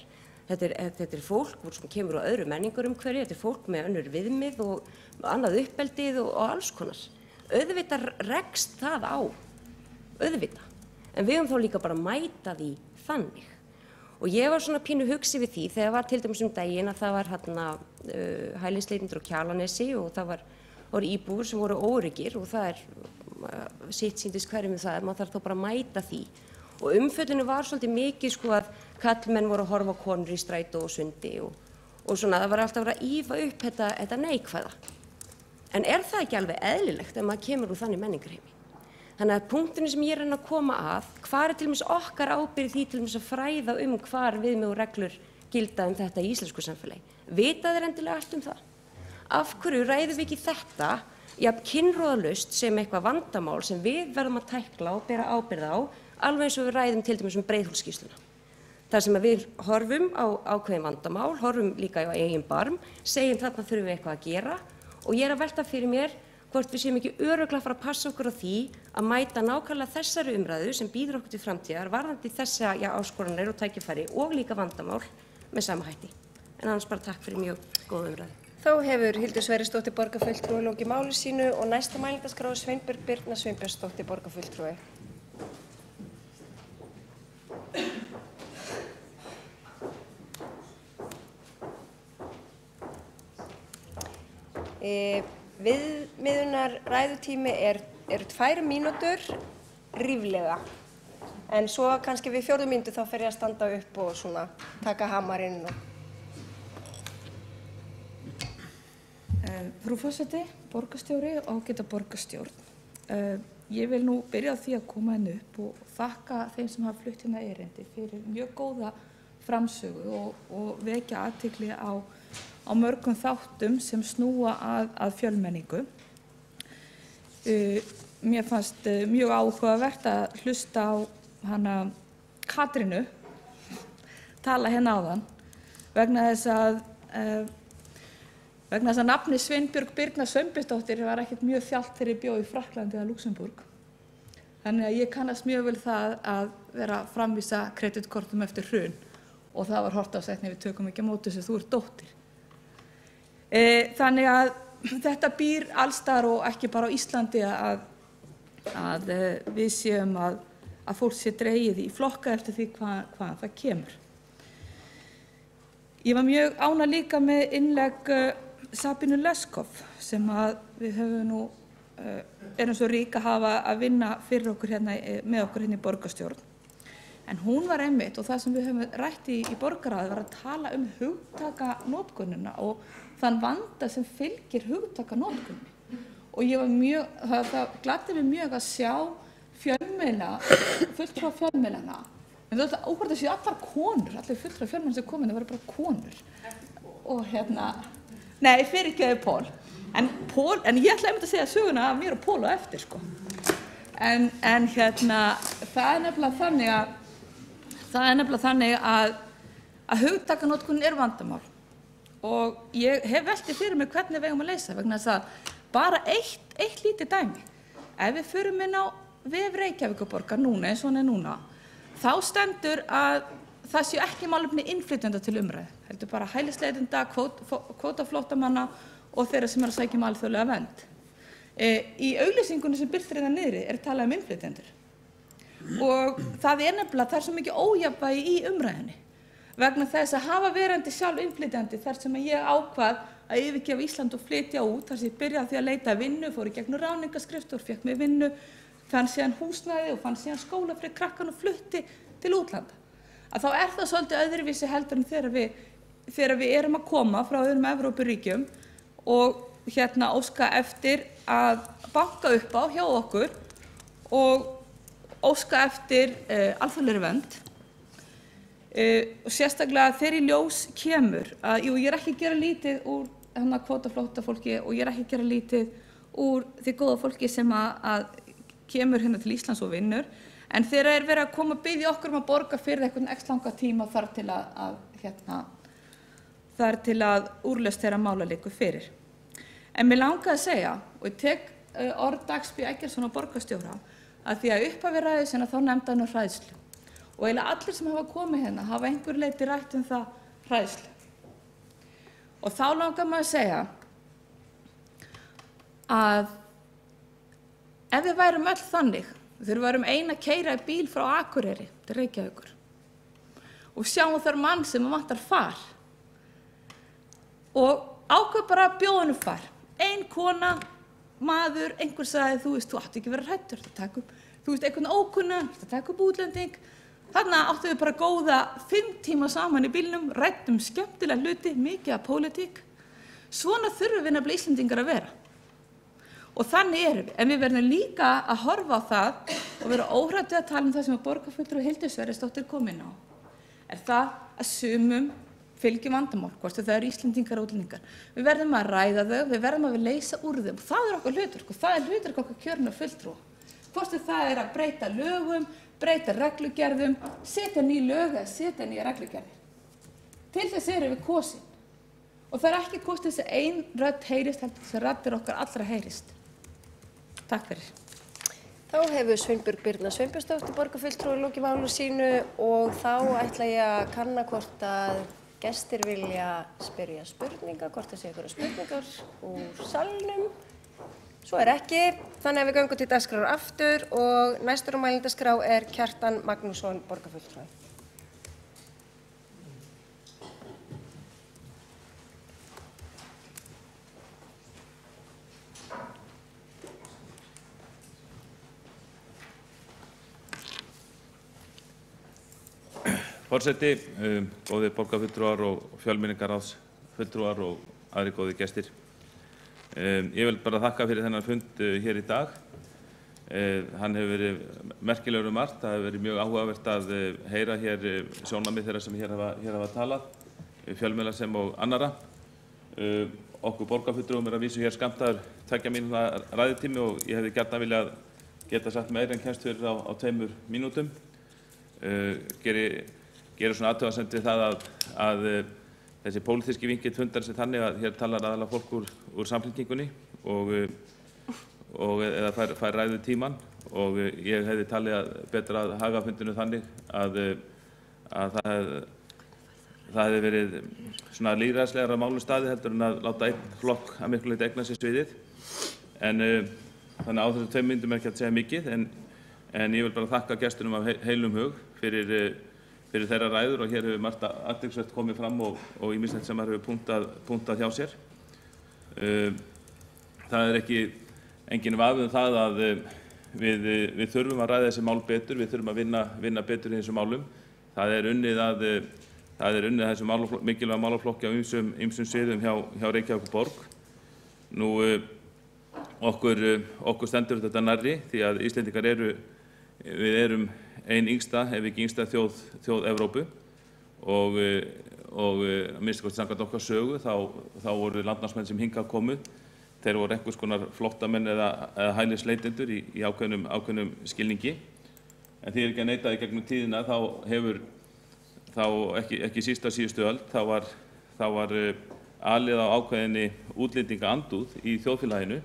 Þetta fólk sem kemur á öðru menningarumhverfi, þetta fólk með önnur viðmið og annað uppeldið og alls konar. Auðvitað rekst það á, auðvitað. En við höfum þá líka bara að mæta því þannig. Og ég var svona pínu hugsi við því þegar var til dæmis daginn að það var hælisleitendur á Kjalarnesi og það voru íbúar sem voru óöruggir og það sitt sýndist hverjum það, maður þarf þá bara að mæta því. Og umfjöllinu var svolítið mikið að karlmenn voru að horfa á konur í strætó og sundi og svona það var alltaf að vera að ýfa upp þetta neikvæða. En það ekki alveg eðlilegt ef maður kemur úr þannig menningarheimi? Þannig að punkturinn sem ég reyna að koma að, hvar til dæmis okkar ábyrgð því til dæmis að fræða hvar viðmið og reglur gilda þetta í íslensku samfélagi? Vita þeir endilega allt það? Af hverju ræðum við ekki þetta kynróðalaust sem eitthvað vandamál sem við verðum að tækla og bera ábyrgð á, alveg eins og við ræðum til dæmis Breiðholtsskýrsluna. Þar sem við horfum á ákveðin vandamál, horfum líka á eigin barm, segjum þarna þurfum við eitthvað að gera og ég að velta fyrir mér hvort við séum ekki örugglega að fara að passa okkur á því að mæta nákvæmlega þessari umræðu sem býður okkur til framtíðar varðandi þessa áskoranir og tækifæri og líka vandamál með sama hætti. En annars bara takk fyrir mjög góða umræðu. Þá hefur Hildur Sverrisdóttir borgarfulltrúi lokið máli sínu og næsta mælendaskrá Sveinbjörg Birna Sveinbjörnsdóttir borgarfulltrúi. Viðmiðunar ræðutími eru 2 mínútur ríflega, en svo kannski við 4 mínútur þá fer ég að standa upp og svona taka hamarinn. Frú forseti, borgarstjóri og ágæta borgarstjórn. Ég vil nú byrja á því að koma upp og þakka þeim sem hafa flutt erindi fyrir mjög góða framsögu og vekja athygli á mörgum þáttum sem snúa að fjölmenningu. Mér fannst mjög áhugavert að hlusta á hana Katrínu tala áðan vegna þess að Vegna þess að nafni Sveinbjörg Birna Sveinbjörnsdóttir var ekkert mjög þjált þegar ég bjó í Frakklandi eða Luxemburg. Þannig að ég kannast mjög vel það að vera að framvísa kreditkortum eftir hrun og það var horft á setni við tökum ekki á móti þessu, þú ert dóttir. Þannig að þetta býr allstar og ekki bara á Íslandi að við séum að fólk sé dregið í flokka eftir því hvað það kemur. Ég var mjög ánægð líka með innlegg Sabínu Leskov sem að við höfum nú erum svo rík að hafa að vinna fyrir okkur hérna með okkur hérna í borgarstjórn. En hún var einmitt og það sem við höfum rætt í borgarráði var að tala hugtakanotkunina og þann vanda sem fylgir hugtakanotkunni. Og ég var mjög, það gladdi mig mjög að sjá fjölmiðla, fulltrúa fjölmiðlana. En þetta óhvert að séu allar konur, allir fulltrúa fjölmiðlana sem komin, það voru bara konur. Og nei, fyrirgeðu Pól. En ég ætla einmitt að segja söguna af mér og Pól á eftir, sko. En það er nefnilega þannig að hugtakanotkunin er vandamál. Og ég hef veltið fyrir mig hvernig við eigum að leysa vegna þess að bara eitt lítið dæmi. Ef við förum inn á vef Reykjavíkurborgar núna eins og hann er núna, þá stendur að það séu ekki málefni innflytjenda til umræðu. Heldur bara hælisleitenda, kvótaflóttamanna og þeirra sem að sækja alþjóðlega vernd. Í auglýsingunni sem birtir hérna niðri er talað innflytjendur. Og það er nefnilega, það er svo mikið ójafnvægi í umræðunni. Vegna þess að hafa verandi sjálf innflytjandi þar sem ég ákvað að yfirgefa Ísland og flytja út, þar sem ég byrjaði því að leita vinnu, fór í gegnum ráðningarskrifstofur, fékk mér vinnu, fann síðan húsnæði og fann síðan skóla fyrir krakkan og flutti til útlanda. Að þá er það svolítið öðruvísi heldur en þegar við erum að koma frá öðrum Evrópuríkjum og óska eftir að banka upp á hjá okkur og óska eftir alþjóðlegri vernd. Og sérstaklega þegar í ljós kemur að ég er ekki að gera lítið úr kvótaflóttafólki og ég er ekki að gera lítið úr því góða fólki sem að kemur hérna til Íslands og vinnur, en þegar verið að koma að biðja okkur að borga fyrir eitthvað x langa tíma þar til að úrlausn þeirra mála liggur fyrir. En mér langaði að segja, og ég tek orð Dags B. Eggertsson á borgarstjóra, að því að upphafi ræðu sinna þá nefndi hann hræðslu. Og eiginlega allir sem hafa komið hérna hafa einhver leyti rætt það hræðslu. Og þá langar maður að segja að ef við værum öll þannig, þegar við værum ein að keyra í bíl frá Akureyri til Reykjavíkur og sjáum þar mann sem vantar far og ákveð bara að bjóða honum far. Ein kona, maður, einhver sagði, þú átti ekki að vera hræddur, einhvern ókunnan, það taka upp útlending. Þarna áttum við bara góða 5 tíma saman í bílnum, ræddum skemmtilega hluti, mikið af pólitík. Svona þurfum við nefnilega Íslendingar að vera. Og þannig erum við. En við verðum líka að horfa á það og vera óhrædd við að tala það sem að borgarfulltrúi Hildur Sverrisdóttir kom inn á. Er það að sumum fylgir vandamál, hvort það eru Íslendingar og útlendingar. Við verðum að ræða þau, við verðum að leysa úr þeim. Það er okkar hlutverk og það er hlutverk okkar kjörinna fulltrúa. Hvort það er að breyta lögum, breyta reglugerðum, setja ný lög eða setja nýja reglugerðir. Til þess erum við kosin. Og það er ekki kost þess að ein rödd heyrist, heldur þess að raddir okkar allra heyrist. Takk fyrir. Þá hefur Sveinbjörg Birna Sveinbjörnsdóttir borgarfulltrúi lokið máli sínu og þá ætla ég að kanna hvort að gestir vilja spyrja spurninga, hvort það sé einhverjar spurningar úr salnum. Svo er ekki, þannig að við göngum til dagskrár aftur og næstur á mælendaskrá er Kjartan Magnússon, borgarfulltrúi. Forseti, góðir borgarfulltrúar og fjölmenningarráðsfulltrúar og aðrir góðir gestir. Ég vil bara þakka fyrir þennan fund hér í dag. Hann hefur verið merkilegur margt. Það hefur verið mjög áhugavert að heyra hér sjónarmið þeirra sem hér hafa talað, fjölmiðla sem og annarra. Okkur borgarfulltrúum er að vísu hér skammtaður 2 mínútna ræðutími og ég hefði gjarnan viljað geta sagt meira en kemst fyrir á 2 mínútum. Gerir svona athugasemd við það að þessi pólitíski vinkill fundar sig þannig að hér talar aðalega fólk úr Samfylkingunni og eða fær ræðu tíman og ég hefði talið að betra að haga fundinu þannig að það hefði verið svona lýðræðislegra málum staðið heldur en að láta einn flokk að miklu leyti eigna sér sviðið. En þannig á þessum 2 mínútum ekki að segja mikið en ég vil bara þakka gestunum af heilum hug fyrir þeirra ræður og hér hefur margt athyglisvert komið fram og ýmislegt sem maður hefur punktað hjá sér. Það er engin vafi það að við þurfum að ræða þessi mál betur, við þurfum að vinna betur í þessum málum. Það er unnið að þessum mikilvæga málaflokki á ýmsum sviðum hjá Reykjavíkurborg. Nú okkur stendur þetta nærri því að Íslendingar við erum ein yngsta, ef ekki yngsta þjóð Evrópu og að minnsta kosti samkvæmt okkar sögu þá voru landnámsmenn sem hingað komu. Þeir voru einhvers konar flóttamenn eða hælisleitendur í ákveðnum skilningi. En því ekki að neita í gegnum tíðina þá hefur ekki síst á síðustu öld þá var alið á ákveðinni útlendingaandúð í þjóðfélaginu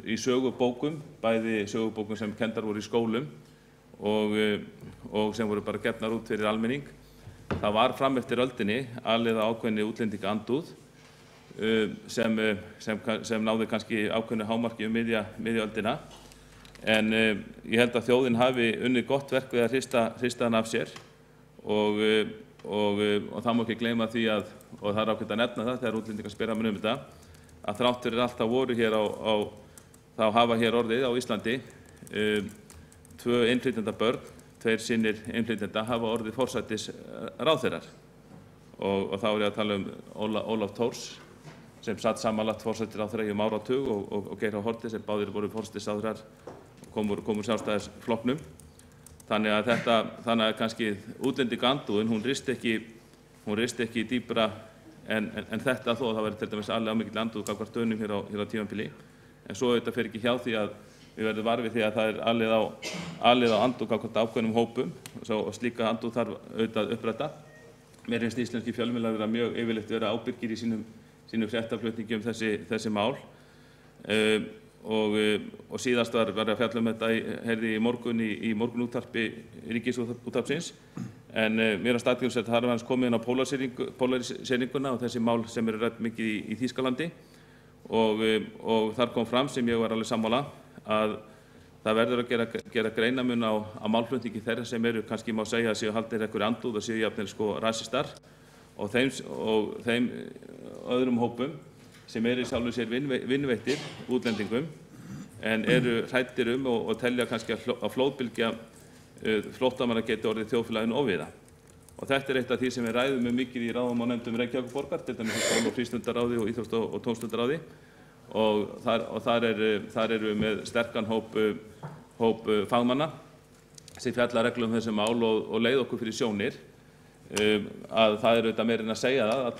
í sögubókum, bæði sögubókum sem kenndar voru í skólum og sem voru bara gefnar út fyrir almenning. Það var fram eftir öldinni alið á ákveðinni útlendingaandúð sem náði kannski ákveðnu hámarki miðja öldina. En ég held að þjóðin hafi unnið gott verk við að hrista hann af sér og það má ekki gleyma því og það er ágætt að nefna það þegar útlendingar spyrja mig þetta, að þrátt fyrir allt þá voru hér þá hafa hér orðið á Íslandi 2 innflytjendabörn, 2 synir innflytjenda hafa orðið forsætisráðherrar og þá er ég að tala Ólaf Thors sem satt samanlagt forsætisráðherra í áratug og Geir H. Haarde sem báðir voru forsætisráðherrar og komu Sjálfstæðisflokknum. Þannig að kannski útlendingaandúðin, hún rist ekki dýpra en þetta þó að það væri til dæmis alveg mikill andúð gagnvart Dönum hér á tímabili. En svo auðvitað fer ekki hjá því að við verðum var við því að það er alið á andúð gagnvart ákveðnum hópum og slíka andúð þarf auðvitað að uppræta. Mér finnst íslenski fjölmiðlar vera mjög yfirleitt vera ábyrgir í sínum fréttaflutningi þessi mál. Og síðast var að fjalla þetta heyrði í morgun í morgunútvarpi Ríkisútvarpsins en mér að staðgjöfsett þar var hans komið inn á polaríseringuna og þessi mál sem eru rædd mikið í Þýskalandi og þar kom fram sem ég var alveg sammála að það verður að gera greinamun á málflutningi þeirra sem eru kannski má segja að séu haldnir einhverju andúð og séu jafnvel rasistar og þeim öðrum hópum sem eru í sjálfu sér vinveittir útlendingum en eru hræddir og telja kannski að flóðbylgja flóttamanna geti orðið þjóðfélaginu ofviða. Og þetta er eitt af því sem við ræðum mikið í ráðum og nefndum Reykjavíkurborgar, til dæmis skóla- og frístundaráði og íþrótta- og tómstundaráði og þar eru við með sterkan hóp fagmanna sem fjalla reglum þessi mál og leið okkur fyrir sjónir að það er auðvitað meira en að segja það að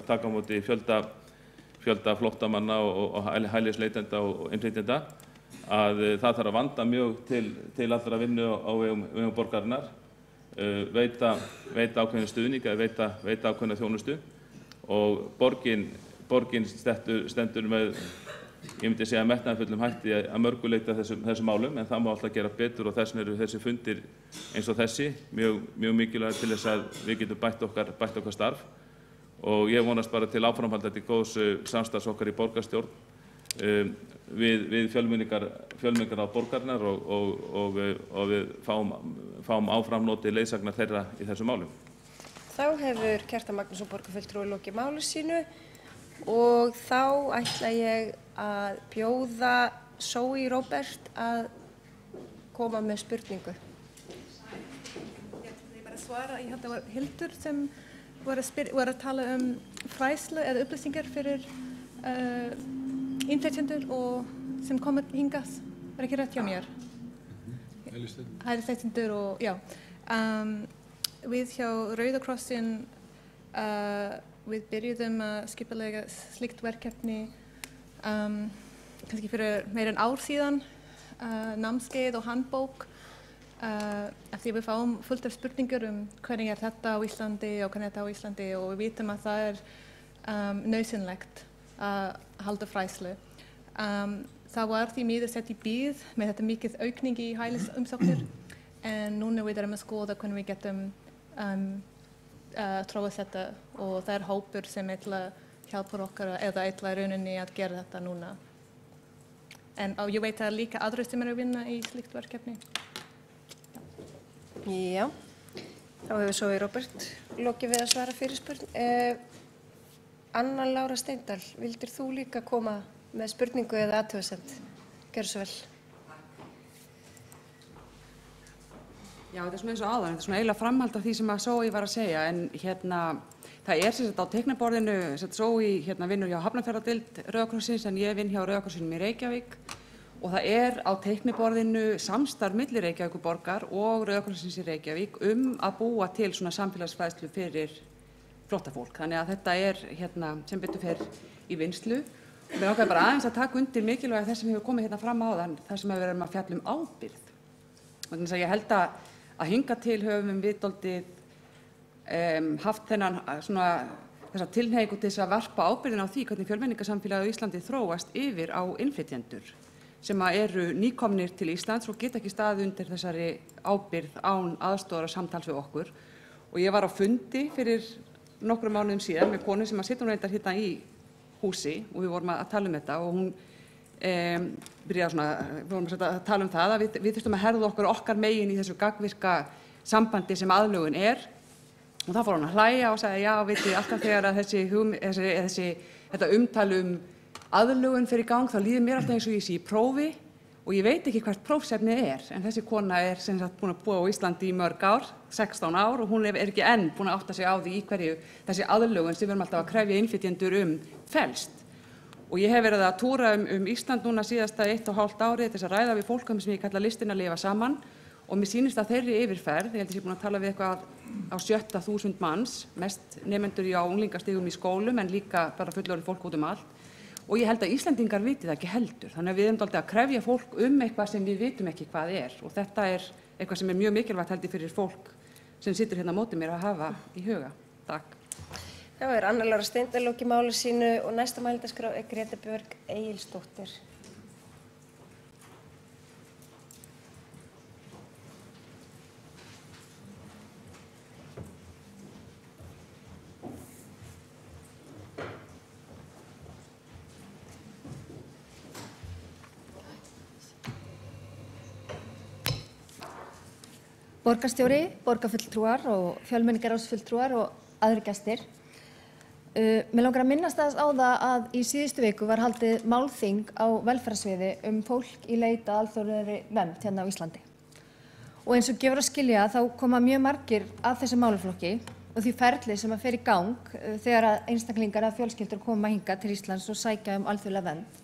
taka á móti fjölda flóttamanna og hælisleitenda og innflytjenda að það þarf að vanda mjög til allra vinnu á vegum borgarinnar, veita ákveðin stuðning eða veita ákveðina þjónustu og borgin stendur með, ég myndi segja metnaðarfullum hætti að mörgu leyti þessum málum en það má alltaf gera betur og þess vegna eru þessi fundir eins og þessi mjög mikilvægt til þess að við getum bætt okkar starf og ég vonast bara til áframhaldandi góðs samstarfs okkar í borgarstjórn við fjölmenningar á borgarinnar og við fáum áfram notið leiðsagnar þeirra í þessum málum. Þá hefur Kjartan Magnússon borgarfulltrúi lokið máli sínu og þá ætla ég að bjóða Zoe Robert að koma með spurningu. Ég ætla bara að svara, ég held að það var Hildur sem var að tala fræðslu eða upplýsingar fyrir innflytjendur og sem komið hingað, var ekki rétt hjá mér? Hælisleitendur og, já. Við hjá Rauða krossin, við byrjuðum að skipulega slíkt verkefni kannski fyrir meira en ár síðan, námskeið og handbók Því við fáum fullt af spurningar hvernig þetta á Íslandi og hvernig þetta á Íslandi og við vitum að það nauðsynlegt að halda fræðslu. Það var því miður sett í bíð með þetta mikið aukning í hælisumsóknir en núna við erum að skoða hvernig við getum þróað þetta og það hópur sem ætla hjálpar okkar eða ætla í rauninni að gera þetta núna. Og ég veit að líka aðrir sem að vinna í slíkt verkefni. Já, þá hefur svo í Róbert lokið við að svara fyrirspurn. Anna Lára Steindal, vildir þú líka koma með spurningu eða athugasemd? Gjörðu svo vel. Já, þetta svona eins og áðan, þetta svona eiginlega framhald af því sem að Zoe var að segja, en það sem sagt á teikniborðinu, Zoe vinnur hjá Hafnarfjarðardeild Rauða krossins en ég vinn hjá Rauða krossinum í Reykjavík og það á teikniborðinu samstarf milli Reykjavíkurborgar og Rauða krossins í Reykjavík að búa til svona samfélagsfræðslu fyrir flóttafólk. Þannig að þetta sem betur fer í vinnslu. Mér langaði bara aðeins að taka undir mikilvægi þess sem hefur komið fram áðan, þar sem við erum að fjalla ábyrgð. Þannig að ég held að hingað til höfum við dálítið haft þessa tilhneigingu til þess að varpa ábyrgðina á því hvernig fjölmenningarsamfélagið á Íslandi þróast yfir á innflytjendur sem eru nýkomnir til Íslands og geta ekki staðið undir þessari ábyrgð án aðstoðar og samtals við okkur. Og ég var á fundi fyrir nokkrum mánuðum síðan með konu sem situr reyndar hérna í húsi og við vorum að tala um þetta og hún við vorum að tala um það að við þurftum að herða okkar megin í þessu gagnvirka sambandi sem aðlögun og þá fór hún að hlæja og sagði já, vitið, alltaf þegar að þetta umtal aðlögun fyrir í gang þá líður mér alltaf eins og ég sé í prófi og ég veit ekki hvert prófsefnið en þessi kona sem sagt búin að búa á Íslandi í mörg ár, 16 ár og hún ekki enn búin að átta sig á því í hverju þessi aðlögun sem við erum alltaf að krefja innflytjendur felst. Og ég hef verið að túra Ísland núna síðasta 1,5 árið til þess að ræða við fólk sem ég kalla listina að lifa saman og mér sýnist að þeirri yfirferð, ég held að ég er búin að tala við eitthvað á 70.000 manns, mest nemendur á unglingastigum í skólum en líka bara fullorðið fólk út allt og ég held að Íslendingar viti það ekki heldur, þannig að við erum dálítið að krefja fólk eitthvað sem við vitum ekki hvað og þetta eitthvað sem mjög mikilvægt held ég fyrir fólk sem situr hérna á móti mér að hafa í huga. Takk. Já, Anna Lára Steindal lokið máli sínu og næsta mælendaskrá Greta Björg Egilsdóttir. Borgarstjóri, borgarfulltrúar og fjölmenningarráðsfulltrúar og aðrir gestir. Mér langar að minnast aðeins á það að í síðustu viku var haldið málþing á velferðarsviði fólk í leit að alþjóðlegri vernd hérna á Íslandi. Og eins og gefur að skilja þá koma mjög margir að þessu málaflokki og því ferli sem að fer í gang þegar að einstaklingar að fjölskyldur koma hingað til Íslands og sækja alþjóðlega vernd.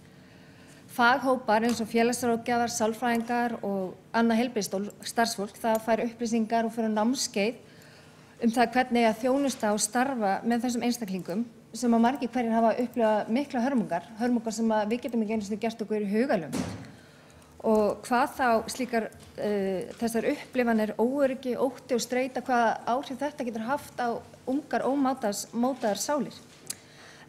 Faghópar eins og félagsráðgjafar, sálfræðingar og annað heilbrigðisstarfsfólk það fær upplýsingar og fyrir námskeið það hvernig að þjónusta og starfa með þessum einstaklingum sem að margir hverjir hafa upplifað mikla hörmungar sem að við getum ekki einu sinni gert okkur í hugalum. Og hvað þá slíkar þessar upplifanir, óöryggi, ótti og streita, hvaða áhrif þetta getur haft á ungar ómótaðar sálir.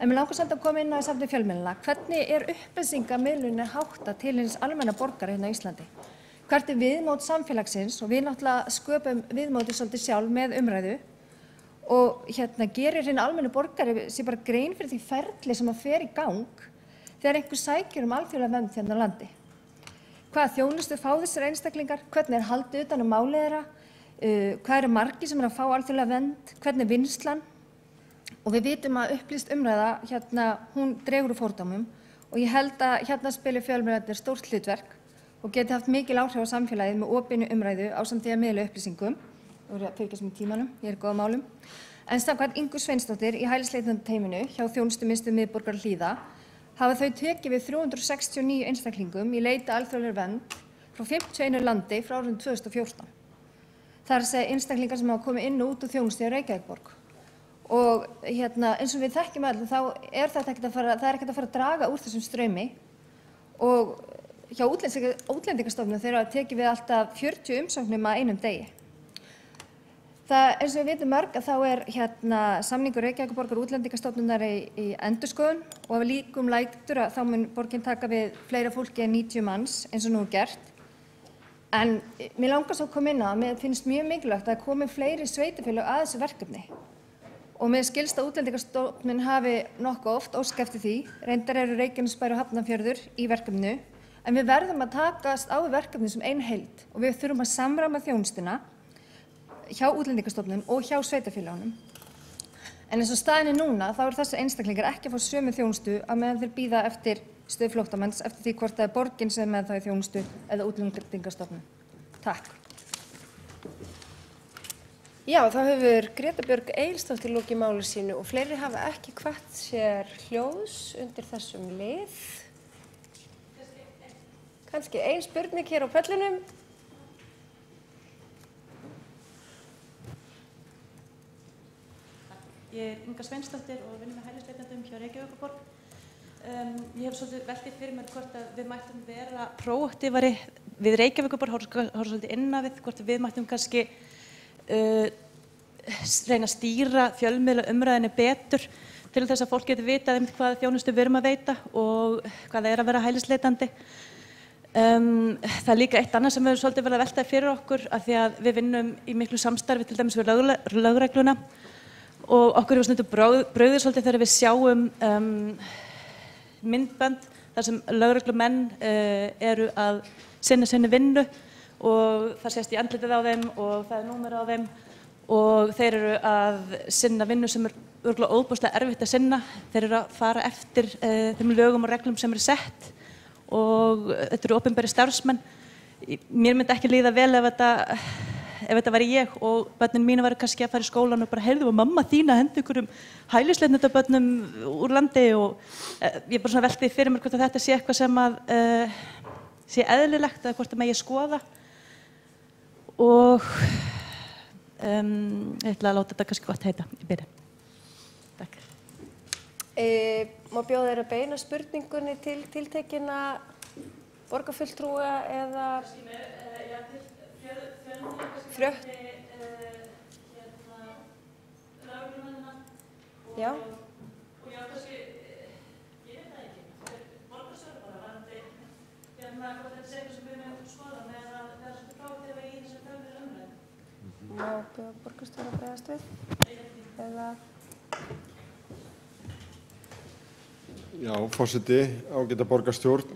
En mér langar samt að koma inn á samtali fjölmiðla. Hvernig upplýsingamiðlunin háttað til hins almenna borgara hérna á Íslandi? Hvert viðmót samfélagsins og við náttúrulega sköpum viðmótið svolítið sjálf með umræðu og gerir hinn almennu borgari sér bara grein fyrir því ferli sem að fer í gang þegar einhver sækir alþjóðlega vernd hérna á landi. Hvaða þjónustu fá þessir einstaklingar? Hvernig haldið utan málið þeirra? Hvað eru margir sem að fá alþjóðlega vernd? Hvernig vinnslan? Og við vitum að upplýst umræða hún dregur úr fordómum og ég held að spili fjölmiðlarnir stórt hlutverk og geti haft mikil áhrif á samfélagið með opinni umræðu ásamt því að miðla upplýsingum. Ég voru að fylgjast með tímanum, ég góð á málum. En samkvæmt Ingu Sveinsdóttir í hælisleitendateyminu hjá þjónustumiðstöð miðborgar Hlíða hafa þau tekið við 369 einstaklingum í leit að alþjóðlegri vernd frá 51 landi frá árinu 2014. Það að segja einstaklingar sem hafa komið inn og út úr þjónustu í Reykjavíkurborg. Og eins og við þekkjum öll þá þetta ekkert að fara að draga úr þessum straumi og hjá Útlendingastofnun þegar tekið við alltaf 40 umsóknum að einum degi. Það, eins og við vitum mörg, að þá samningur Reykjavíkurborgar og Útlendingastofnunar í endurskoðun og ef líkum lætur að þá mun borgin taka við fleira fólki en 90 manns eins og nú gert. En mér langar svo að koma inn á að mér finnst mjög mikilvægt að komi fleiri sveitarfélög að þessu verkefni. Og mér skilst að Útlendingastofnun hafi nokkuð oft óskað eftir því, reyndar eru Reykjanesbær og Hafnarfjörður í verkefninu, en við verðum að takast á við verkefni sem ein heild og við þurfum að samræma þjónustuna hjá Útlendingastofnun og hjá sveitarfélögunum. En eins og staðan núna, þá eru þessar einstaklingar ekki að fá sömu þjónustu á meðan þeir bíða eftir stöð flóttamanns eftir því hvort það er borgin sem með það í þjónustu eða Útlendingastofnun. Takk. Já, þá hefur Greta Björg Egilsdóttir lokið máli sínu og fleiri hafa ekki hvatt sér hljóðs undir þessum lið. Kannski ein spurning hér á pöllunum. Ég er Inga Sveinsdóttir og vinnur með hælisleitendum hjá Reykjavíkurborg. Ég hef svolítið veltið fyrir mér hvort að við mættum vera próaktífari við Reykjavíkurborg, horfa svolítið inn á við, hvort við mættum kannski reyna að stýra fjölmiðla umræðinni betur til þess að fólk getur vitað hvað þjónustu við erum að veita og hvað það er að vera hælisleitandi. Það er líka eitt annað sem við svolítið verið að velta fyrir okkur af því að við vinnum í miklu samstarfi til dæmis við lögregluna og okkur hefur stundum brugðið svolítið þegar við sjáum myndbönd þar sem lögreglumenn eru að sinna sinni vinnu og það sést í andlitið á þeim og það er númer á þeim og þeir eru að sinna vinnu sem er örugglega ofboðslega erfitt að sinna. Þeir eru að fara eftir þeim lögum og reglum sem eru sett og þetta eru opinberir starfsmenn. Mér myndi ekki líða vel ef þetta væri ég og börnin mínu væri kannski að fara í skólan og bara heyrðu og mamma þín að henda ykkur hælisleitendabörnum úr landi og ég bara svona velti fyrir mér hvort að þetta sé eitthvað sem að sé eðlilegt eða hvort að megi skoða og ég ætla að láta þetta kannski gott heita í byrjun. Takk. Má bjóða þér að beina spurningunni til tiltekinna borgarfulltrúa eða Já. Og já, kannski, ég veit það ekki, borgarstjóri bara varðandi hvort þetta sé eitthvað sem við mögum skoða með að vera svolítið próaktífa í þessum fjölmiðla umræðu. Má bjóða borgarstjóri að bregðast við? Eða Já, forseti, ágæta borgarstjórn.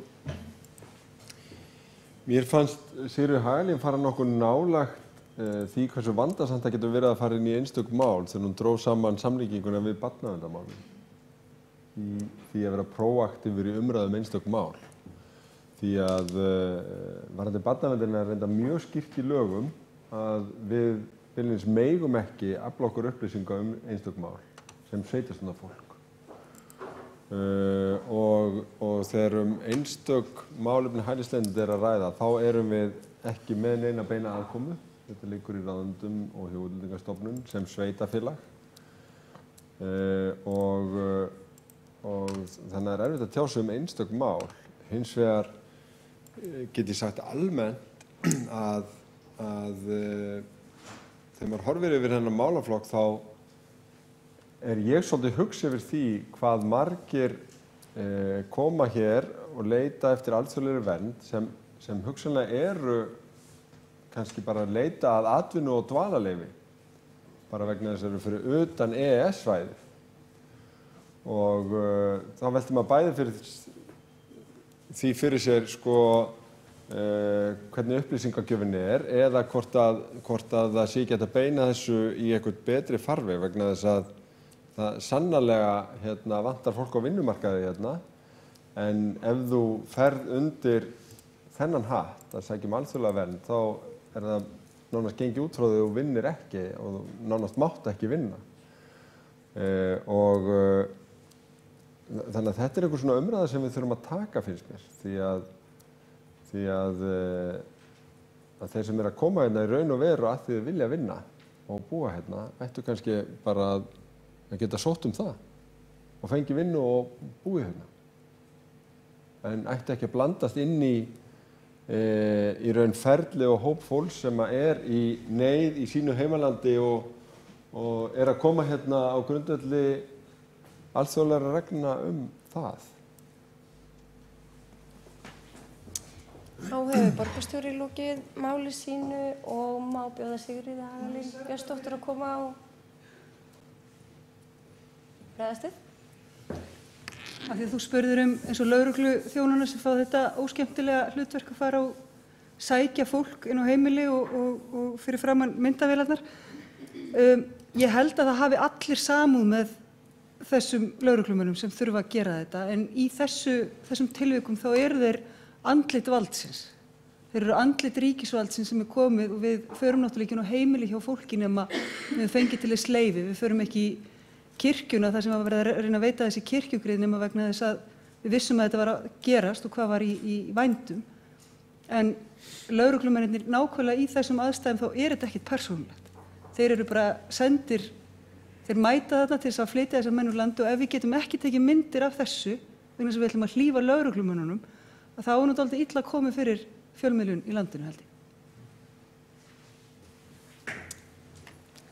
Mér fannst Sigríður Hagalín fara nokkuð nálægt því hversu vandasamt það getur verið að fara inn í einstök mál þegar hún dró saman samlíkinguna við barnaverndarmálin í því að vera próaktífur í umræðum einstök mál. Því að varðandi barnaverndina er reynda mjög skýrt í lögum að við beinlínis megum ekki afla okkur upplýsinga einstök mál sem sveitarstjórnarfólk. Og þegar einstök málefni hælisleitenda er að ræða þá erum við ekki með neina beina aðkomu. Þetta liggur í ráðuneytum og hjá Útlendingastofnun sem sveitarfélag og þannig er erfitt að tjá sig einstök mál. Hins vegar get ég sagt almennt að þegar maður horfir yfir þennan málaflokk þá er ég svolítið hugsi yfir því hvað margir koma hér og leita eftir alþjóðlegri vernd sem hugsanlega eru kannski bara að leita að atvinnu og dvalarleyfi bara vegna þess að þeir eru fyrir utan EES-svæðið og þá veltir maður bæði fyrir sér sko hvernig upplýsingagjöfin er eða hvort að það sé ekki hægt að beina þessu í eitthvað betri farveg vegna þess að það sannarlega vantar fólk á vinnumarkaði en ef þú ferð undir þennan hatt að sækja alþjóðlega vernd þá er það nánast gengið út frá því og vinnir ekki og nánast mátt ekki vinna. Þannig að þetta er einhver svona umræða sem við þurfum að taka finnst mér því að þeir sem eru að koma hérna í raun og veru að því þau vilja vinna og búa hérna ættu kannski bara að geta sótt það og fengi vinnu og búið hérna. En ættu ekki að blandast inn í í raun ferli og hóp fólks sem er í neyð í sínu heimalandi og er að koma hérna á grundvelli alþjóðlegra reglna það. Þá hefur borgarstjóri lokið máli sínu og má bjóða Sigríði Hagalín Björnsdóttur að koma á ræðastið. Af því að þú spurðir eins og lögregluþjónana sem fá þetta óskemmtilega hlutverk að fara og sækja fólk inn á heimili og fyrir framan myndavélarnar. Ég held að það hafi allir samúð með þessum lögreglumönnum sem þurfa að gera þetta, en í þessum tilvikum þá eru þeir andlit valdsins. Þeir eru andlit ríkisvaldsins sem komið og við förum náttúrulega ekki á heimili hjá fólki nema við fengið til þess leyfi. Við förum ekki í kirkjuna þar sem var verið að reyna að veita þessi kirkjugrið nema vegna þess að við vissum að þetta var að gerast og hvað var í vændum. En lögreglumennirnir nákvæmlega í þessum aðstæðum þá er þetta ekkert persónulegt. Þeir eru bara sendir, þeir mæta þarna til þess að flytja þessar menn úr landi og ef við getum ekki tekið myndir af þessu vegna þess að við ætlum að hlífa lögreglumönnunum að þá er náttúrulega illa komið fyrir fjölmiðlun í landinu held ég.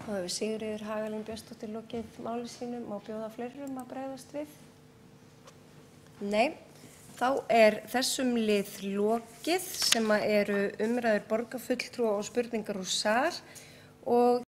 Þá hefur Sigríður Hagalín Björnsdóttir lokið máli sínu, má bjóða fleirum að bregðast við? Nei, þá er þessum lið lokið sem eru umræður borgarfulltrúa og spurningar úr sal og